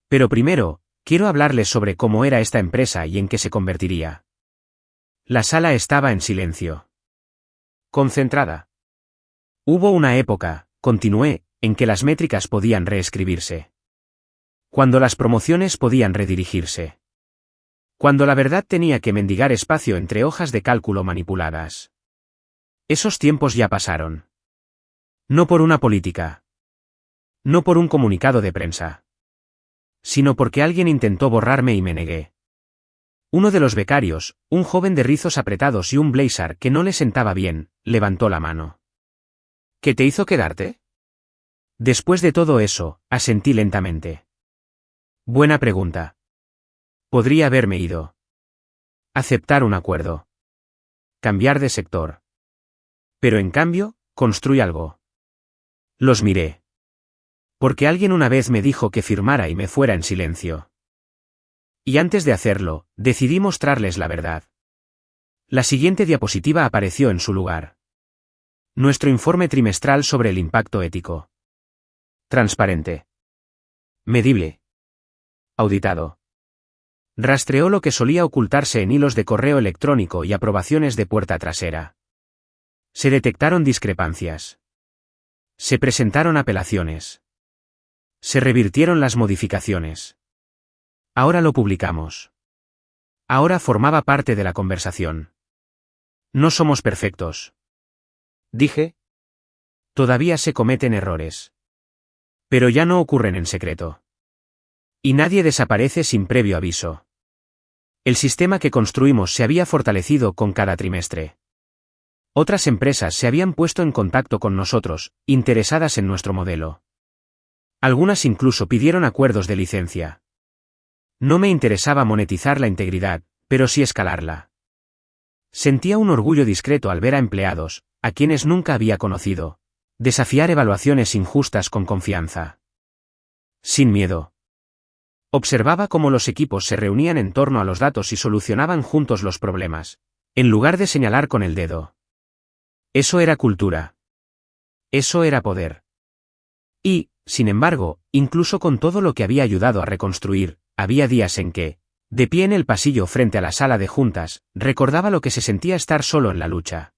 Pero primero, quiero hablarles sobre cómo era esta empresa y en qué se convertiría. La sala estaba en silencio. Concentrada. Hubo una época, continué, en que las métricas podían reescribirse. Cuando las promociones podían redirigirse. Cuando la verdad tenía que mendigar espacio entre hojas de cálculo manipuladas. Esos tiempos ya pasaron. No por una política. No por un comunicado de prensa. Sino porque alguien intentó borrarme y me negué. Uno de los becarios, un joven de rizos apretados y un blazer que no le sentaba bien, levantó la mano. ¿Qué te hizo quedarte? Después de todo eso, asentí lentamente. Buena pregunta. Podría haberme ido. Aceptar un acuerdo. Cambiar de sector. Pero en cambio, construí algo. Los miré. Porque alguien una vez me dijo que firmara y me fuera en silencio. Y antes de hacerlo, decidí mostrarles la verdad. La siguiente diapositiva apareció en su lugar. Nuestro informe trimestral sobre el impacto ético. Transparente. Medible. Auditado. Rastreó lo que solía ocultarse en hilos de correo electrónico y aprobaciones de puerta trasera. Se detectaron discrepancias. Se presentaron apelaciones. Se revirtieron las modificaciones. Ahora lo publicamos. Ahora formaba parte de la conversación. No somos perfectos. Dije. Todavía se cometen errores. Pero ya no ocurren en secreto. Y nadie desaparece sin previo aviso. El sistema que construimos se había fortalecido con cada trimestre. Otras empresas se habían puesto en contacto con nosotros, interesadas en nuestro modelo. Algunas incluso pidieron acuerdos de licencia. No me interesaba monetizar la integridad, pero sí escalarla. Sentía un orgullo discreto al ver a empleados, a quienes nunca había conocido, desafiar evaluaciones injustas con confianza. Sin miedo. Observaba cómo los equipos se reunían en torno a los datos y solucionaban juntos los problemas, en lugar de señalar con el dedo. Eso era cultura. Eso era poder. Y, sin embargo, incluso con todo lo que había ayudado a reconstruir, había días en que, de pie en el pasillo frente a la sala de juntas, recordaba lo que se sentía estar solo en la lucha.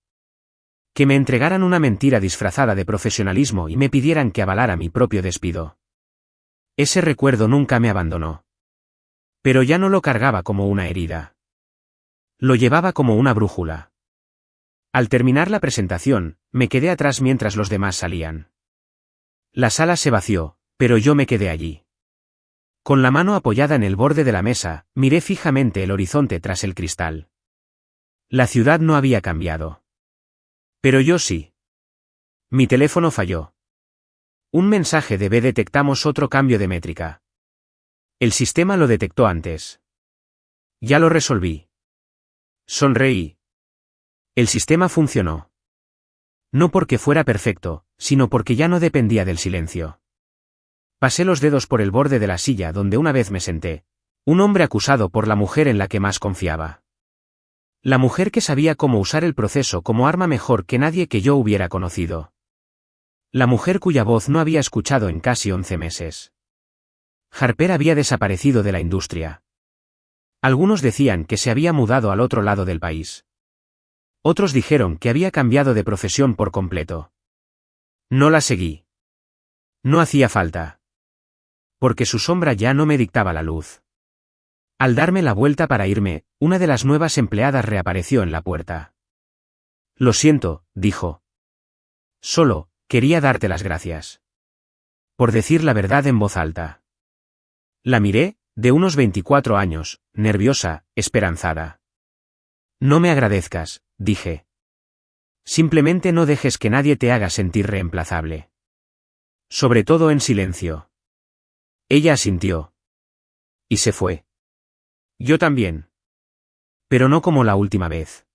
Que me entregaran una mentira disfrazada de profesionalismo y me pidieran que avalara mi propio despido. Ese recuerdo nunca me abandonó. Pero ya no lo cargaba como una herida. Lo llevaba como una brújula. Al terminar la presentación, me quedé atrás mientras los demás salían. La sala se vació, pero yo me quedé allí. Con la mano apoyada en el borde de la mesa, miré fijamente el horizonte tras el cristal. La ciudad no había cambiado. Pero yo sí. Mi teléfono falló. Un mensaje de detectamos otro cambio de métrica. El sistema lo detectó antes. Ya lo resolví. Sonreí. El sistema funcionó. No porque fuera perfecto, sino porque ya no dependía del silencio. Pasé los dedos por el borde de la silla donde una vez me senté. Un hombre acusado por la mujer en la que más confiaba. La mujer que sabía cómo usar el proceso como arma mejor que nadie que yo hubiera conocido. La mujer cuya voz no había escuchado en casi 11 meses. Harper había desaparecido de la industria. Algunos decían que se había mudado al otro lado del país. Otros dijeron que había cambiado de profesión por completo. No la seguí. No hacía falta. Porque su sombra ya no me dictaba la luz. Al darme la vuelta para irme, una de las nuevas empleadas reapareció en la puerta. Lo siento, dijo. Solo, quería darte las gracias. Por decir la verdad en voz alta. La miré, de unos 24 años, nerviosa, esperanzada. No me agradezcas, dije. Simplemente no dejes que nadie te haga sentir reemplazable. Sobre todo en silencio. Ella asintió. Y se fue. Yo también. Pero no como la última vez.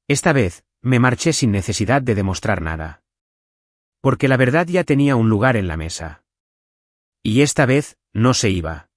Esta vez, me marché sin necesidad de demostrar nada. Porque la verdad ya tenía un lugar en la mesa. Y esta vez, no se iba.